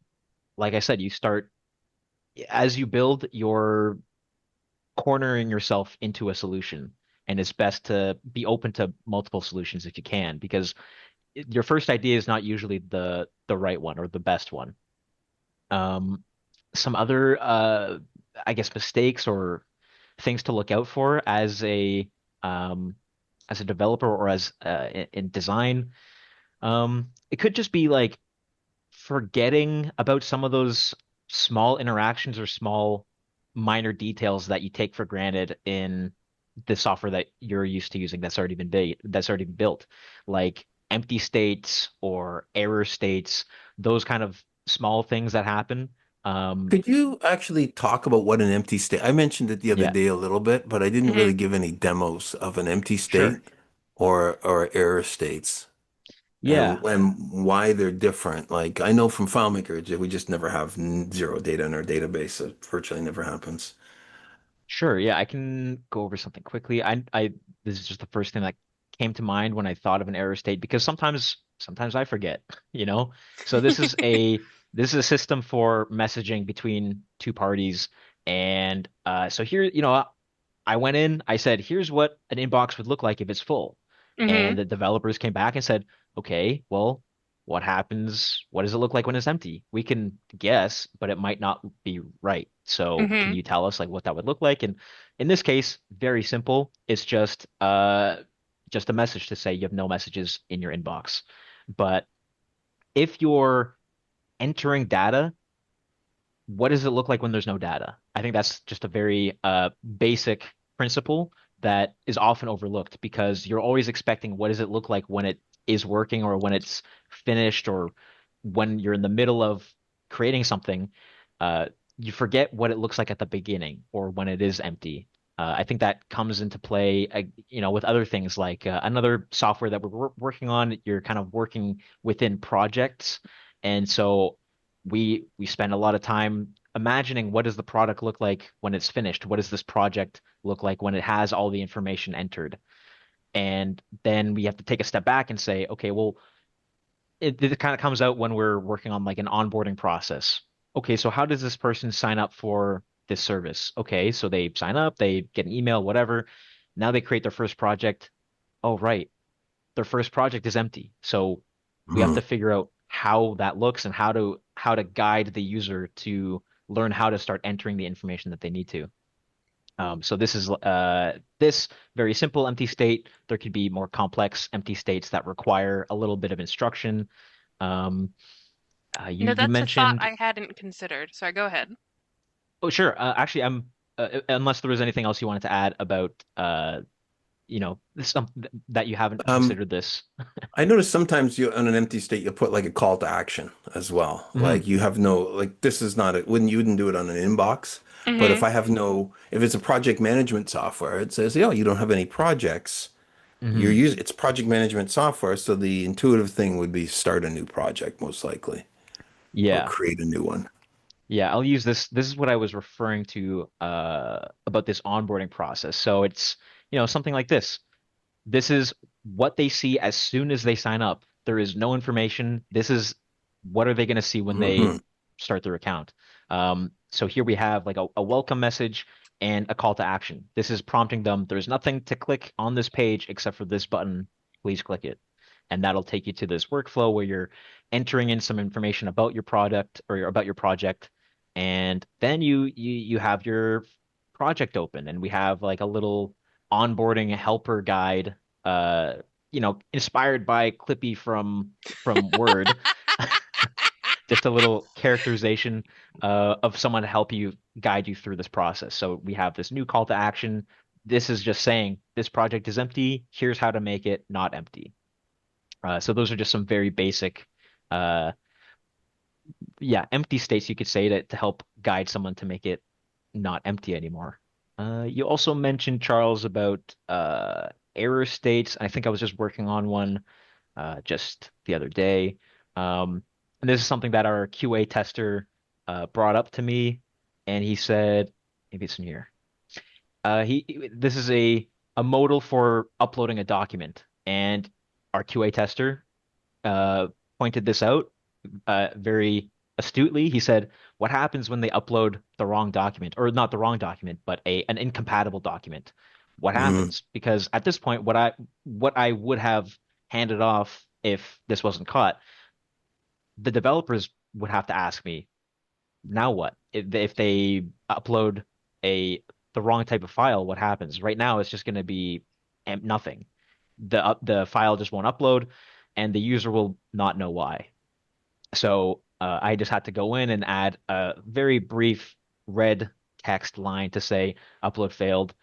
like I said, you start as you build, you're cornering yourself into a solution. And it's best to be open to multiple solutions if you can, because your first idea is not usually the right one or the best one. Um, some other I guess mistakes or things to look out for um as a developer or as in design. It could just be like forgetting about some of those small interactions or small minor details that you take for granted in the software that you're used to using that's already been built, like empty states or error states, those kind of small things that happen. Um, Could you actually talk about what an empty state? I mentioned it the other yeah, day a little bit, but I didn't Hmm. really give any demos of an empty sure. state or error states Yeah, and why they're different. Like I know from FileMaker, we just never have zero data in our database. It virtually never happens. sure. Yeah, I can go over something quickly. This is just the first thing that came to mind when I thought of an error state, because sometimes I forget, you know? So this is a system for messaging between two parties. And so here, I went in, I said, here's what an inbox would look like if it's full. And Hmm. the developers came back and said, okay, well, what happens? What does it look like when it's empty? We can guess, but it might not be right. So can Hmm. you tell us like what that would look like? And in this case, very simple. It's just a message to say you have no messages in your inbox. But if you're entering data, what does it look like when there's no data? I think that's just a very basic principle that is often overlooked, because you're always expecting what does it look like when it is working or when it's finished or when you're in the middle of creating something. Uh, you forget what it looks like at the beginning or when it is empty. I think that comes into play, with other things like another software that we're working on. You're kind of working within projects, and so we spend a lot of time imagining what does the product look like when it's finished? What does this project look like when it has all the information entered? And then we have to take a step back and say, okay, well, it kind of comes out when we're working on like an onboarding process. okay, so how does this person sign up for this service? Okay, so they sign up, they get an email, whatever. Now they create their first project. Oh, right. Their first project is empty. So we have Mhm. to figure out how that looks and how to guide the user to learn how to start entering the information that they need to. So this is this very simple empty state. There could be more complex empty states that require a little bit of instruction. Um, you That's a thought mentioned. I hadn't considered. Sorry, go ahead. Oh, sure. Actually, I'm unless there was anything else you wanted to add about some that you haven't Um, considered this. I notice sometimes you on an empty state you put like a call to action as well. Mhm. Like you have no like this is not a wouldn't you wouldn't do it on an inbox. But Hmm. if it's a project management software, it says, "Oh, you don't have any projects. You're Mhm. using it's project management software, so the intuitive thing would be start a new project most likely or Yeah. create a new one." Yeah, I'll use this. This is what I was referring to about this onboarding process. So it's, something like this. This is what they see as soon as they sign up. There is no information. This is what are they going to see when they Hmm. start their account. So here we have like a welcome message and a call to action. This is prompting them. There's nothing to click on this page except for this button. Please click it. And that'll take you to this workflow where you're entering in some information about your product or about your project. And then you have your project open and we have like a little onboarding helper guide, inspired by Clippy from Word, just a little characterization of someone to help you guide you through this process. So we have this new call to action. This is just saying this project is empty. Here's how to make it not empty. So those are just some very basic, uh, yeah, empty states you could say to help guide someone to make it not empty anymore. You also mentioned, Charles, about error states. I think I was just working on one just the other day. And this is something that our QA tester brought up to me, and he said, maybe it's in here. This is a modal for uploading a document, and our QA tester uh, pointed this out very astutely. He said, "What happens when they upload the wrong document, or not the wrong document, but an incompatible document? What Hmm. happens? Because at this point, what I would have handed off if this wasn't caught, the developers would have to ask me, now what? If they upload a the wrong type of file, what happens? Right now, it's just going to be nothing. The file just won't upload, and the user will not know why. So I just had to go in and add a very brief red text line to say upload failed.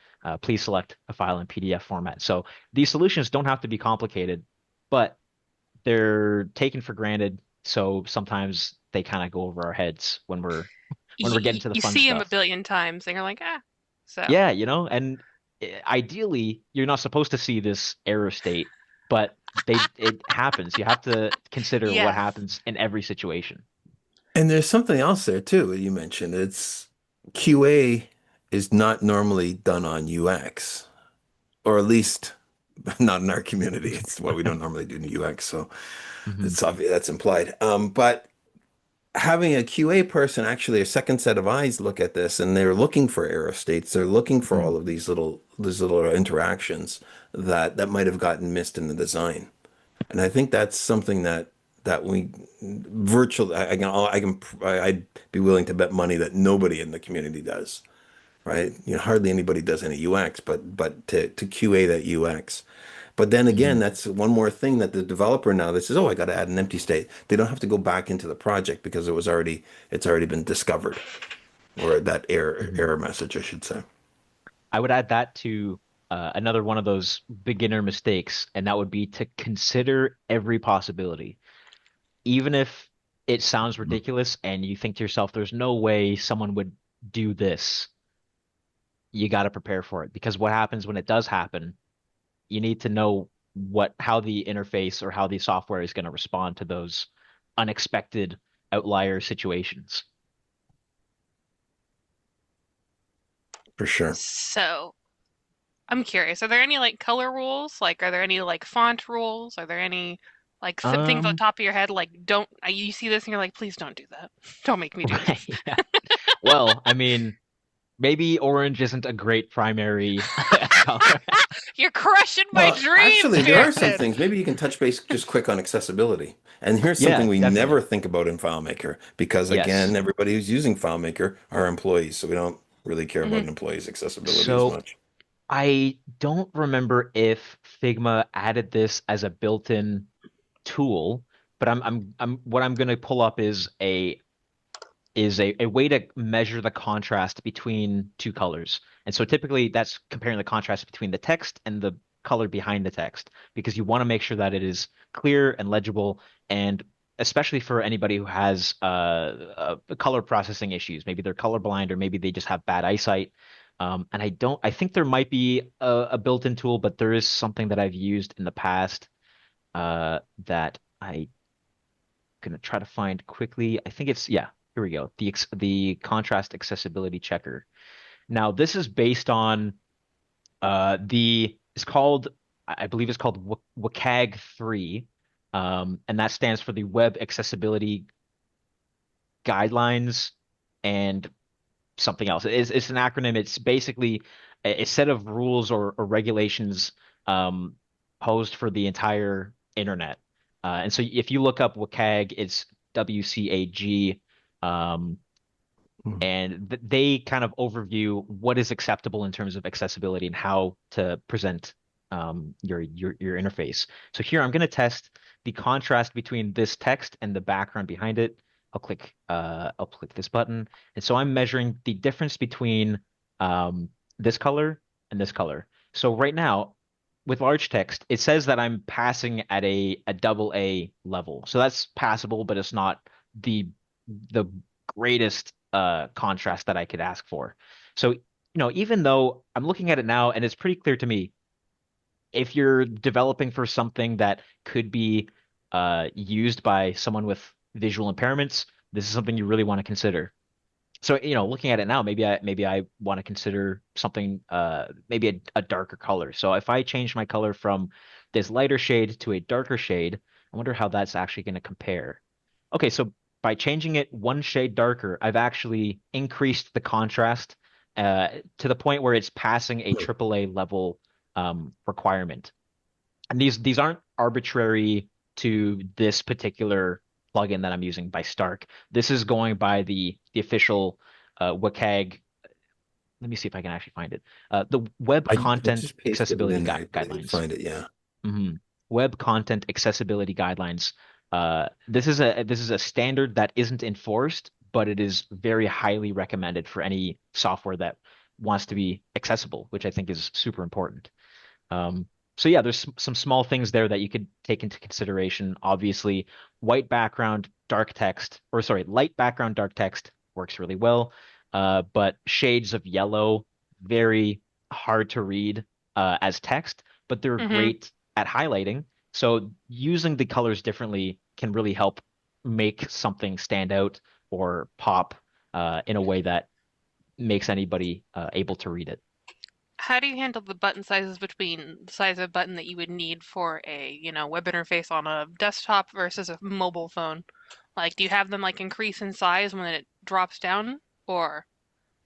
Please select a file in PDF format. So these solutions don't have to be complicated, but they're taken for granted. So sometimes they kind of go over our heads when we're getting to the You fun see him a stuff. billion times and you're like, ah. So, Yeah, and ideally you're not supposed to see this error state, but it happens. You have to consider what yes. happens in every situation. And there's something else there too that you mentioned. It's QA is not normally done on UX, or at least not in our community. It's what we don't normally do in UX, so Hmm. it's obvious that's implied. But having a QA person, actually a second set of eyes, look at this, and they're looking for error states. They're looking for Hmm. all of these little interactions that might have gotten missed in the design. And I think that's something that we virtually I'd be willing to bet money that nobody in the community does, right? Hardly anybody does any UX, but to QA that UX. But then again, Hmm. that's one more thing that the developer now that says, "Oh, I got to add an empty state." They don't have to go back into the project because it's already been discovered, or that Hmm. error message, I should say. I would add that to another one of those beginner mistakes, and that would be to consider every possibility. Even if it sounds ridiculous and you think to yourself, there's no way someone would do this, you got to prepare for it. Because what happens when it does happen, you need to know how the interface or how the software is going to respond to those unexpected outlier situations. For sure. So, I'm curious. Are there any like color rules? Like, are there any like font rules? Are there any? Like things on Um, top of your head, like don't you see this and you're like, please don't do that. Don't make me do this. right, yeah. Well, I mean, maybe orange isn't a great primary color. You're crushing my Well, dreams, actually, there are some Pearson. things. Maybe you can touch base just quick on accessibility. And here's something Yeah, we definitely. never think about in FileMaker because, Yes. again, everybody who's using FileMaker are employees, so we don't really care about Hmm. an employee's accessibility as So much. I don't remember if Figma added this as a built-in tool, but I'm what I'm going to pull up is a way to measure the contrast between two colors. And so typically that's comparing the contrast between the text and the color behind the text because you want to make sure that it is clear and legible, and especially for anybody who has color processing issues. Maybe they're colorblind or maybe they just have bad eyesight. And I think there might be a built-in tool, but there is something that I've used in the past that I gonna try to find quickly. I think it's yeah, here we go. The contrast accessibility checker. Now this is based on the it's called I believe it's called WCAG 3, and that stands for the Web Accessibility Guidelines and something else. It's an acronym. It's basically a set of rules or regulations um, posed for the entire internet. And so if you look up WCAG, it's WCAG, um, Hmm. and they kind of overview what is acceptable in terms of accessibility and how to present your interface. So here I'm going to test the contrast between this text and the background behind it. I'll click this button, and so I'm measuring the difference between um, this color and this color. So right now, with large text, it says that I'm passing at a double A level. So that's passable, but it's not the greatest contrast that I could ask for. So, even though I'm looking at it now and it's pretty clear to me, if you're developing for something that could be used by someone with visual impairments, this is something you really want to consider. So, looking at it now, maybe I want to consider something maybe a darker color. So if I change my color from this lighter shade to a darker shade, I wonder how that's actually going to compare. Okay, so by changing it one shade darker, I've actually increased the contrast to the point where it's passing a AAA level requirement. And these aren't arbitrary to this particular plugin that I'm using by Stark. This is going by the official WCAG. Let me see if I can actually find it. The Web I Content just pasted it Accessibility in there. I didn't Guidelines. find it. Yeah. Mhm. Web Content Accessibility Guidelines. This is a standard that isn't enforced, but it is very highly recommended for any software that wants to be accessible, which I think is super important. Um, so yeah, there's some small things there that you could take into consideration. Obviously, white background, dark text, or sorry, light background, dark text works really well. But shades of yellow, very hard to read as text, but they're Hmm. great at highlighting. So using the colors differently can really help make something stand out or pop in a way that makes anybody able to read it. How do you handle the button sizes between the size of button that you would need for a, web interface on a desktop versus a mobile phone? Like, do you have them like increase in size when it drops down, or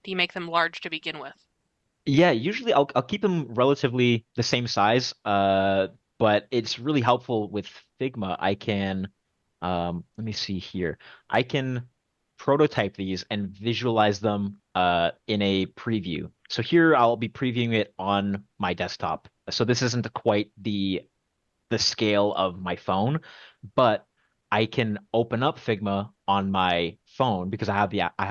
do you make them large to begin with? Yeah, usually I'll keep them relatively the same size. But it's really helpful with Figma. I can let me see here. I can prototype these and visualize them in a preview. So here I'll be previewing it on my desktop. So this isn't quite the scale of my phone, but I can open up Figma on my phone because I have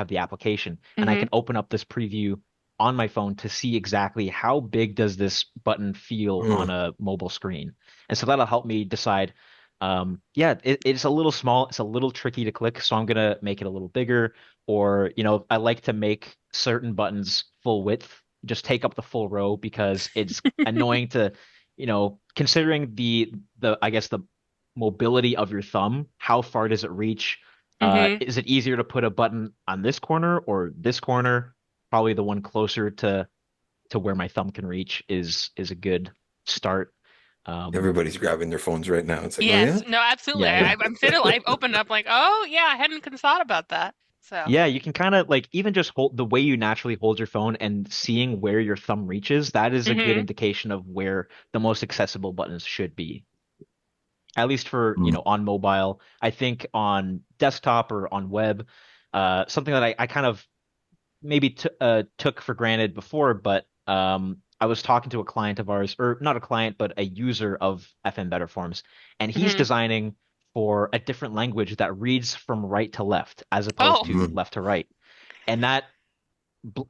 the application, and I Hmm. can open up this preview on my phone to see exactly how big does this button feel on Hmm. a mobile screen. And so that'll help me decide, yeah, it's a little small, it's a little tricky to click, so I'm gonna make it a little bigger. Or, I like to make certain buttons full width, just take up the full row because it's annoying to considering the I guess the mobility of your thumb, how far does it reach? Hmm. Is it easier to put a button on this corner or this corner? Probably the one closer to where my thumb can reach is a good start. Everybody's grabbing their phones right now. It's like, oh yeah. Yes, no, absolutely. Yeah, yeah. I'm fiddle. I've opened up like, oh yeah, I hadn't even thought about that. So, Yeah, you can kind of like even just hold the way you naturally hold your phone and seeing where your thumb reaches, that is a good hmm indication of where the most accessible buttons should be. At least for, Mm. on mobile. I think on desktop or on web, something that I kind of maybe t took for granted before, but I was talking to a client of ours, or not a client, but a user of FM BetterForms, and he's hmm designing for a different language that reads from right to left as opposed Oh, to Mm. left to right. And that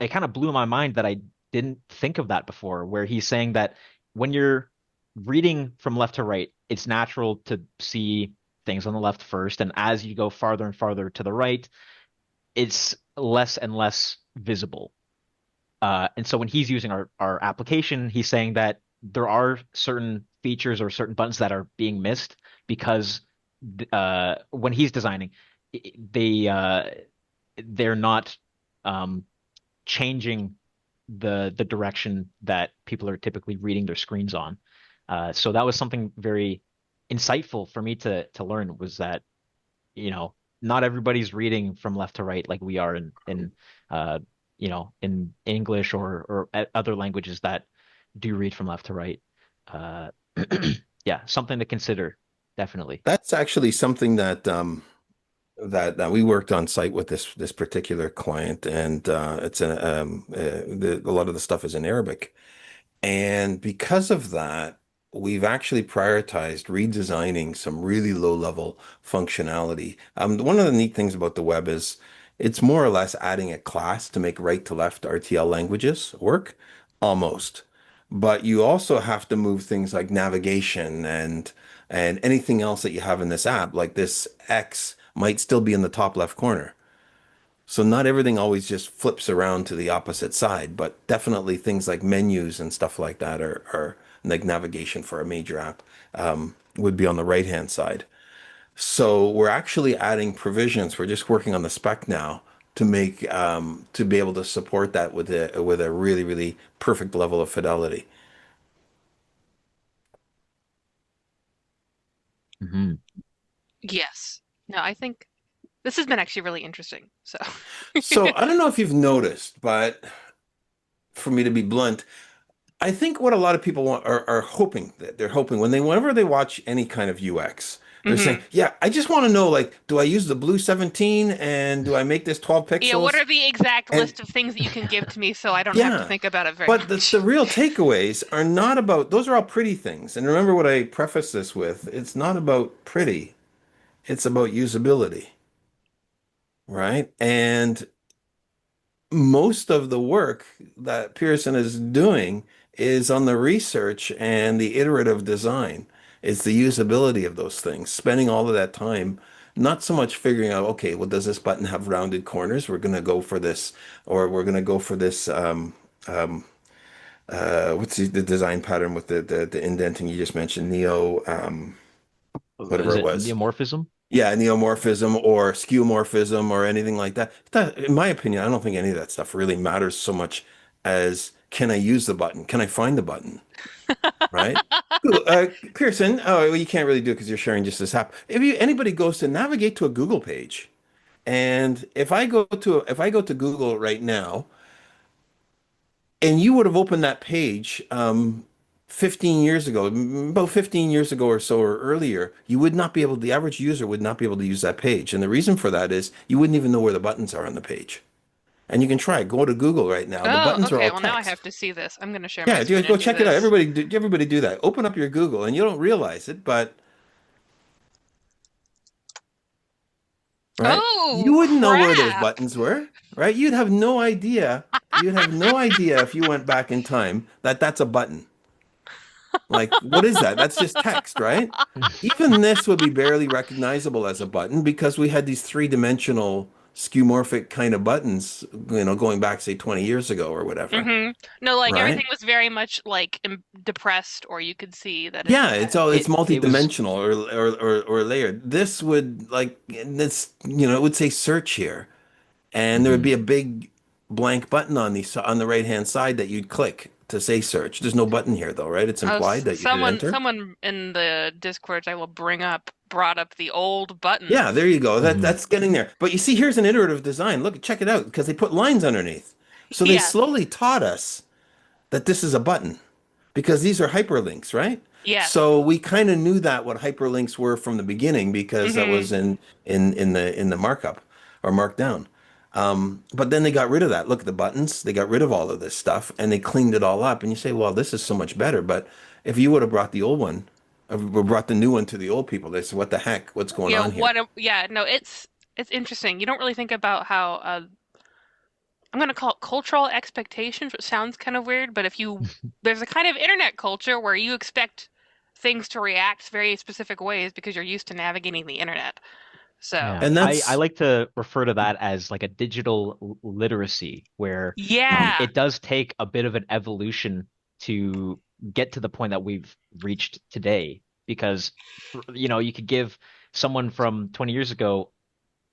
it kind of blew my mind that I didn't think of that before, where he's saying that when you're reading from left to right, it's natural to see things on the left first, and as you go farther and farther to the right, it's less and less visible. And so when he's using our application, he's saying that there are certain features or certain buttons that are being missed because when he's designing, they're not um, changing the direction that people are typically reading their screens on. So that was something very insightful for me to learn was that, you know, not everybody's reading from left to right like we are in in English or other languages that do read from left to right. Uh, yeah, something to consider, definitely. That's actually something that that we worked on site with this particular client, and it's a lot of the stuff is in Arabic. And because of that, we've actually prioritized redesigning some really low level functionality. One of the neat things about the web is it's more or less adding a class to make right to left RTL languages work, almost. But you also have to move things like navigation and anything else that you have in this app, like this X might still be in the top left corner. So not everything always just flips around to the opposite side, but definitely things like menus and stuff like that are like navigation for a major app would be on the right hand side. So we're actually adding provisions. We're just working on the spec now to make to be able to support that with a really, really perfect level of fidelity. Hmm. yes. No, I think this has been actually really interesting. So, So I don't know if you've noticed, but for me to be blunt, I think what a lot of people want are hoping that they're hoping whenever they watch any kind of UX, they're saying, hmm yeah, I just want to know, like, do I use the blue 17 and do I make this 12 Yeah, what pixels? are the exact And list of things that you can give to me so I don't have to yeah, think about it very but the much? real takeaways are not about, those are all pretty things. And remember what I preface this with, it's not about pretty, it's about usability, right? And most of the work that Pearson is doing is on the research and the iterative design. It's the usability of those things, spending all of that time, not so much figuring out, okay, well, does this button have rounded corners? We're going to go for this, or we're going to go for this. What's the design pattern with the indenting you just mentioned, Neo, whatever Is it it was. neomorphism? Yeah, neomorphism or skeuomorphism or anything like that. In my opinion, I don't think any of that stuff really matters so much as can I use the button? Can I find the button? Right? Cool. Pearson, oh, well, you can't really do it because you're sharing just this app. If anybody goes to navigate to a Google page, and if I go to Google right now, and you would have opened that page 15 years ago, about 15 years ago or so or earlier, you would not be able, the average user would not be able to use that page. And the reason for that is you wouldn't even know where the buttons are on the page. And you can try, go to Google right now. The Oh, buttons are okay. all Well, now I have text. to see this. I'm going to share my Yeah, screen go and do check it out. this. Everybody do that. Open up your Google and you don't realize it, but right? Oh, You wouldn't know where those crap. buttons were, right? You'd have no idea. You'd have no idea if you went back in time that that's a button. Like, what is that? That's just text, right? Even this would be barely recognizable as a button because we had these three-dimensional skeuomorphic kind of buttons, going back, say, 20 years ago or whatever, No, like everything right? was very much like depressed, or you could see that it Yeah, had. it's It was multi-dimensional or layered. This would like this, it would say search here, and there would mhm. be a big blank button on the right-hand side that you'd click to say search. There's no button here though, right? It's Oh, implied that you hit someone enter. someone in the Discord I will bring up brought up the old Yeah, buttons. there you go. Mhm. That's getting there. But you see, here's an iterative design. Look, check it out, because they put lines underneath. So they Yes. slowly taught us that this is a button because these are hyperlinks, right? Yes. So we kind of knew that what hyperlinks were from the beginning because that Hmm. was in the markup or markdown. But then they got rid of that. Look at the buttons. They got rid of all of this stuff and they cleaned it all up. And you say, well, this is so much better. But if you would have brought the old one, brought the new one to the old people, they said, what the heck? What's going Yeah, on here? yeah, no, it's interesting. You don't really think about how I'm gonna call it cultural expectations, which sounds kind of weird, but if you there's a kind of internet culture where you expect things to react very specific ways because you're used to navigating the internet. So, Yeah, And I that's, like to refer to that as like a digital literacy, where yeah. it does take a bit of an evolution to get to the point that we've reached today. Because, you could give someone from 20 years ago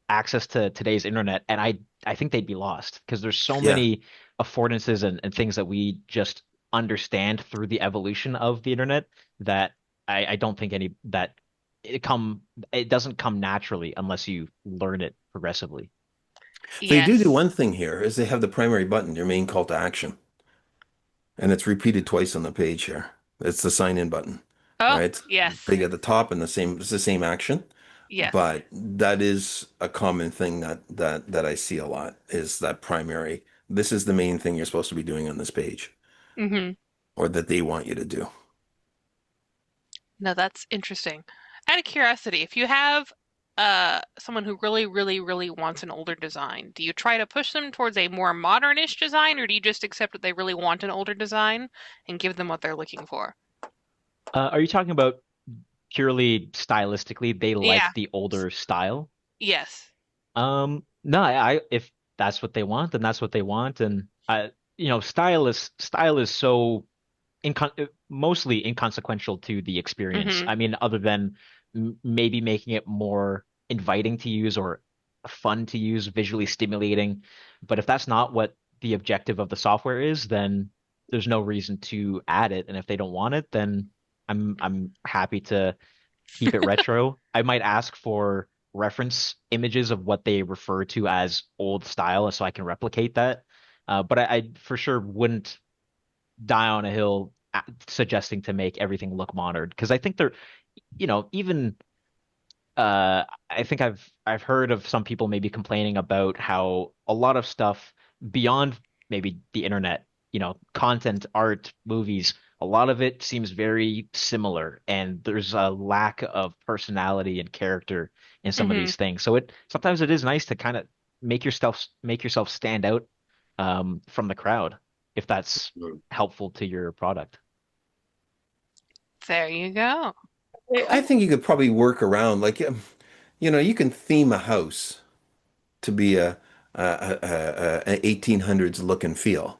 access to today's internet, and I think they'd be lost because there's so yeah. many affordances and things that we just understand through the evolution of the internet that I don't think any that it doesn't come naturally unless you learn it progressively. They do Yes. one thing here is they have the primary button, your main call to action. And it's repeated twice on the page here. It's the sign in button, Oh, right? yes. Big at the top and it's the same action. Yes. But that is a common thing that I see a lot is that primary. This is the main thing you're supposed to be doing on this page, Hmm. or that they want you to do. No, that's interesting. Out of curiosity, if you have someone who really, really, really wants an older design, do you try to push them towards a more modernish design, or do you just accept that they really want an older design and give them what they're looking for? Are you talking about purely stylistically, they Yeah. like the older style? Yes. No, if that's what they want, then that's what they want, and style is so mostly inconsequential to the experience. Hmm. I mean, other than maybe making it more inviting to use or fun to use, visually stimulating. But if that's not what the objective of the software is, then there's no reason to add it. And if they don't want it, then I'm happy to keep it retro. I might ask for reference images of what they refer to as old style so I can replicate that. But I for sure wouldn't die on a hill suggesting to make everything look modern because I think they're, even I think I've heard of some people maybe complaining about how a lot of stuff beyond maybe the internet, content, art, movies, a lot of it seems very similar, and there's a lack of personality and character in some of Hmm. these things. So it sometimes it is nice to kind of make yourself stand out from the crowd if that's helpful to your product. There you go. I think you could probably work around, like, you can theme a house to be a 1800s look and feel.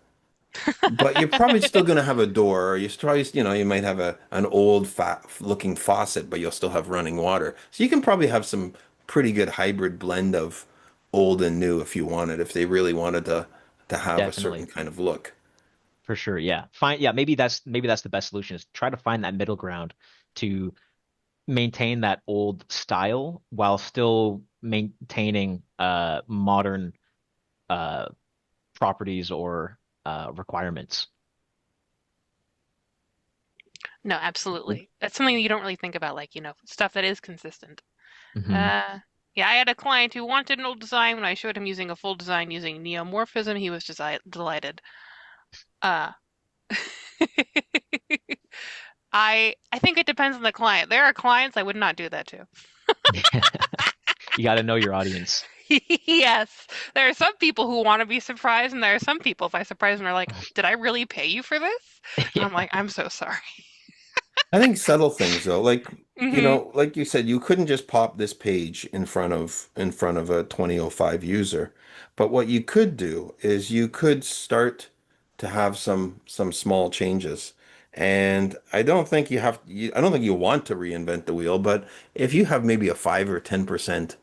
But you're probably still going to have a door, or you might have an old fa looking faucet, but you'll still have running water. So you can probably have some pretty good hybrid blend of old and new if you wanted, if they really wanted to have a certain Definitely. kind of look. For sure, yeah. Fine, yeah, maybe that's the best solution is try to find that middle ground to maintain that old style while still maintaining modern uh properties or requirements. No, absolutely. That's something you don't really think about, like, stuff that is consistent. Hmm. Uh, yeah, I had a client who wanted an old design. When I showed him using a full design using neomorphism, he was delighted. Uh, I think it depends on the client. There are clients I would not do that to. You got to know your audience. Yes, there are some people who want to be surprised, and there are some people, if I surprise them, are like, "Did I really pay you for this?" And I'm Yeah. like, "I'm so sorry." I think subtle things though, like Hmm. like you said, you couldn't just pop this page in front of a 2005 user. But what you could do is you could start to have some small changes. And I don't think you want to reinvent the wheel, but if you have maybe a 5 or 10%,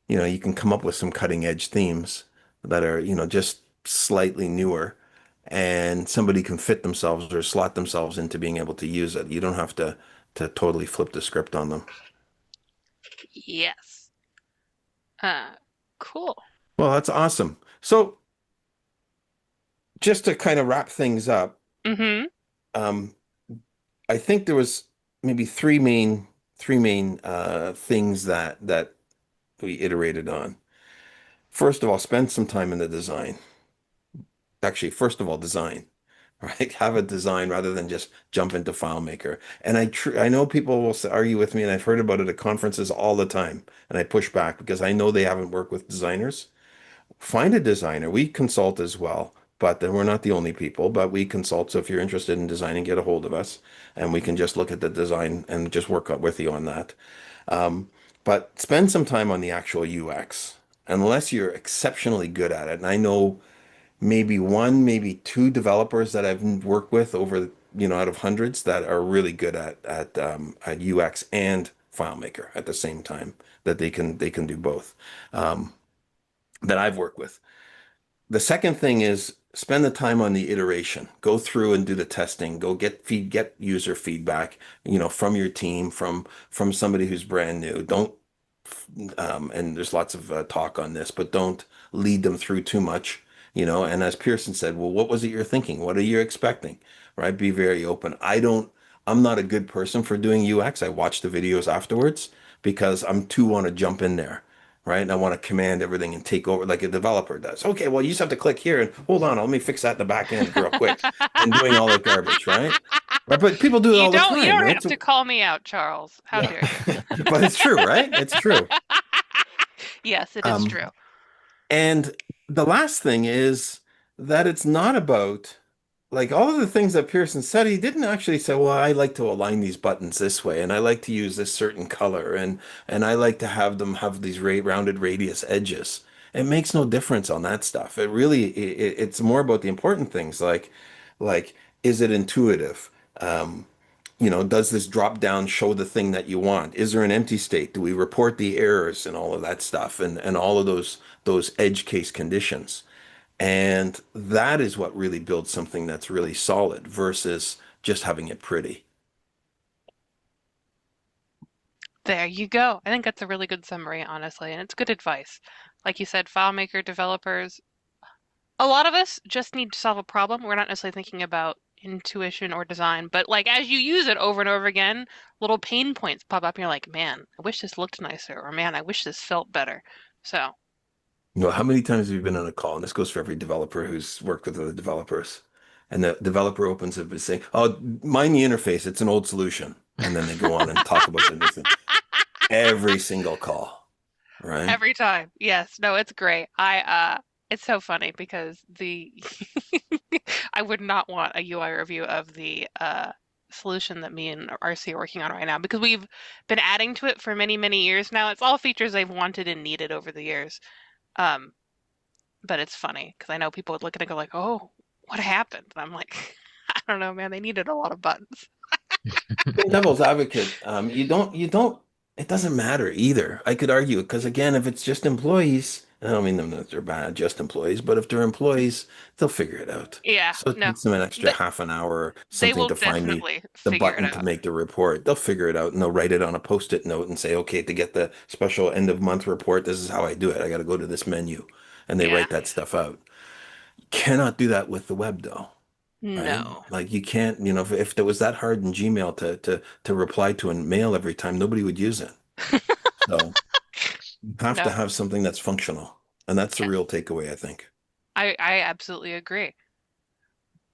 you can come up with some cutting edge themes that are, just slightly newer and somebody can fit themselves or slot themselves into being able to use it. You don't have to totally flip the script on them. Yes. Uh, cool. Well, that's awesome. So just to kind of wrap things up, Mm-hmm. um, I think there was maybe three main things that we iterated on. First of all, spend some time in the design. Actually, first of all, design, right? Have a design rather than just jump into FileMaker. And I know people will argue with me, and I've heard about it at conferences all the time, and I push back because I know they haven't worked with designers. Find a designer. We consult as well, but then we're not the only people, but we consult. So if you're interested in designing, get a hold of us, and we can just look at the design and just work with you on that. Um, but spend some time on the actual UX, unless you're exceptionally good at it. And I know maybe one, maybe two developers that I've worked with over, out of hundreds that are really good at UX and FileMaker at the same time, that they can do both, that I've worked with. The second thing is spend the time on the iteration. Go through and do the testing. Go get user feedback, from your team, from somebody who's brand new. Don't and there's lots of talk on this, but don't lead them through too much, And as Pearson said, well, what was it you're thinking? What are you expecting? Right? Be very open. I'm not a good person for doing UX. I watch the videos afterwards because I'm too want to jump in there. Right. And I want to command everything and take over like a developer does. Okay, well, you just have to click here and hold on. Let me fix that in the back end real quick and doing all that garbage. Right. Right. But people do it You all the don't you time. don't Right. have to call me out, Charles. How dare you? But it's true, right? It's true. Yes, it is Um, true. And the last thing is that it's not about like all of the things that Pearson said. He didn't actually say, "Well, I like to align these buttons this way, and I like to use this certain color, and I like to have them have these rounded radius edges." It makes no difference on that stuff. It's more about the important things like is it intuitive? Does this drop down show the thing that you want? Is there an empty state? Do we report the errors and all of that stuff and all of those edge case conditions? And that is what really builds something that's really solid versus just having it pretty. There you go. I think that's a really good summary, honestly, and it's good advice. Like you said, FileMaker developers, a lot of us just need to solve a problem. We're not necessarily thinking about intuition or design, but like as you use it over and over again, little pain points pop up and you're like, man, I wish this looked nicer, or man, I wish this felt better. So, How many times have you been on a call? And this goes for every developer who's worked with other developers. And the developer opens up and saying, "Oh, mind the interface. It's an old solution." And then they go on and talk about the new thing. Every single call, right? every time. Yes, no, it's great. It's so funny because the I would not want a UI review of the solution that me and RC are working on right now because we've been adding to it for many, many years now. It's all features they've wanted and needed over the years. Um, but it's funny because I know people would look at it and go like, "Oh, what happened?" And I'm like, I don't know, man. They needed a lot of buttons. Being devil's advocate, you don't, it doesn't matter either. I could argue because again, if it's just employees, I don't mean them that they're bad, just employees, but if they're employees, they'll figure it out. Yeah, So it no, takes them an extra th half an hour or they something will to find definitely the figure it button to out. make the report. They'll figure it out and they'll write it on a post-it note and say, okay, to get the special end of month report, this is how I do it. I got to go to this menu. And they Yeah, write that stuff out. Cannot do that with the web though. Right? no. Like you can't, if it was that hard in Gmail to reply to a mail every time, nobody would use it. So you have to No, have something that's functional. And that's the yes, real takeaway, I think. I absolutely agree.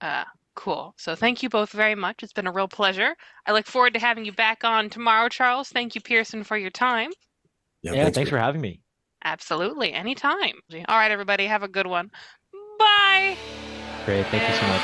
Uh, cool. So thank you both very much. It's been a real pleasure. I look forward to having you back on tomorrow, Charles. Thank you, Pearson, for your time. Yeah, Yeah, thanks, thanks Peter. for having me. Absolutely, anytime. All right, everybody, have a good one. Bye. Great. Thank you so much.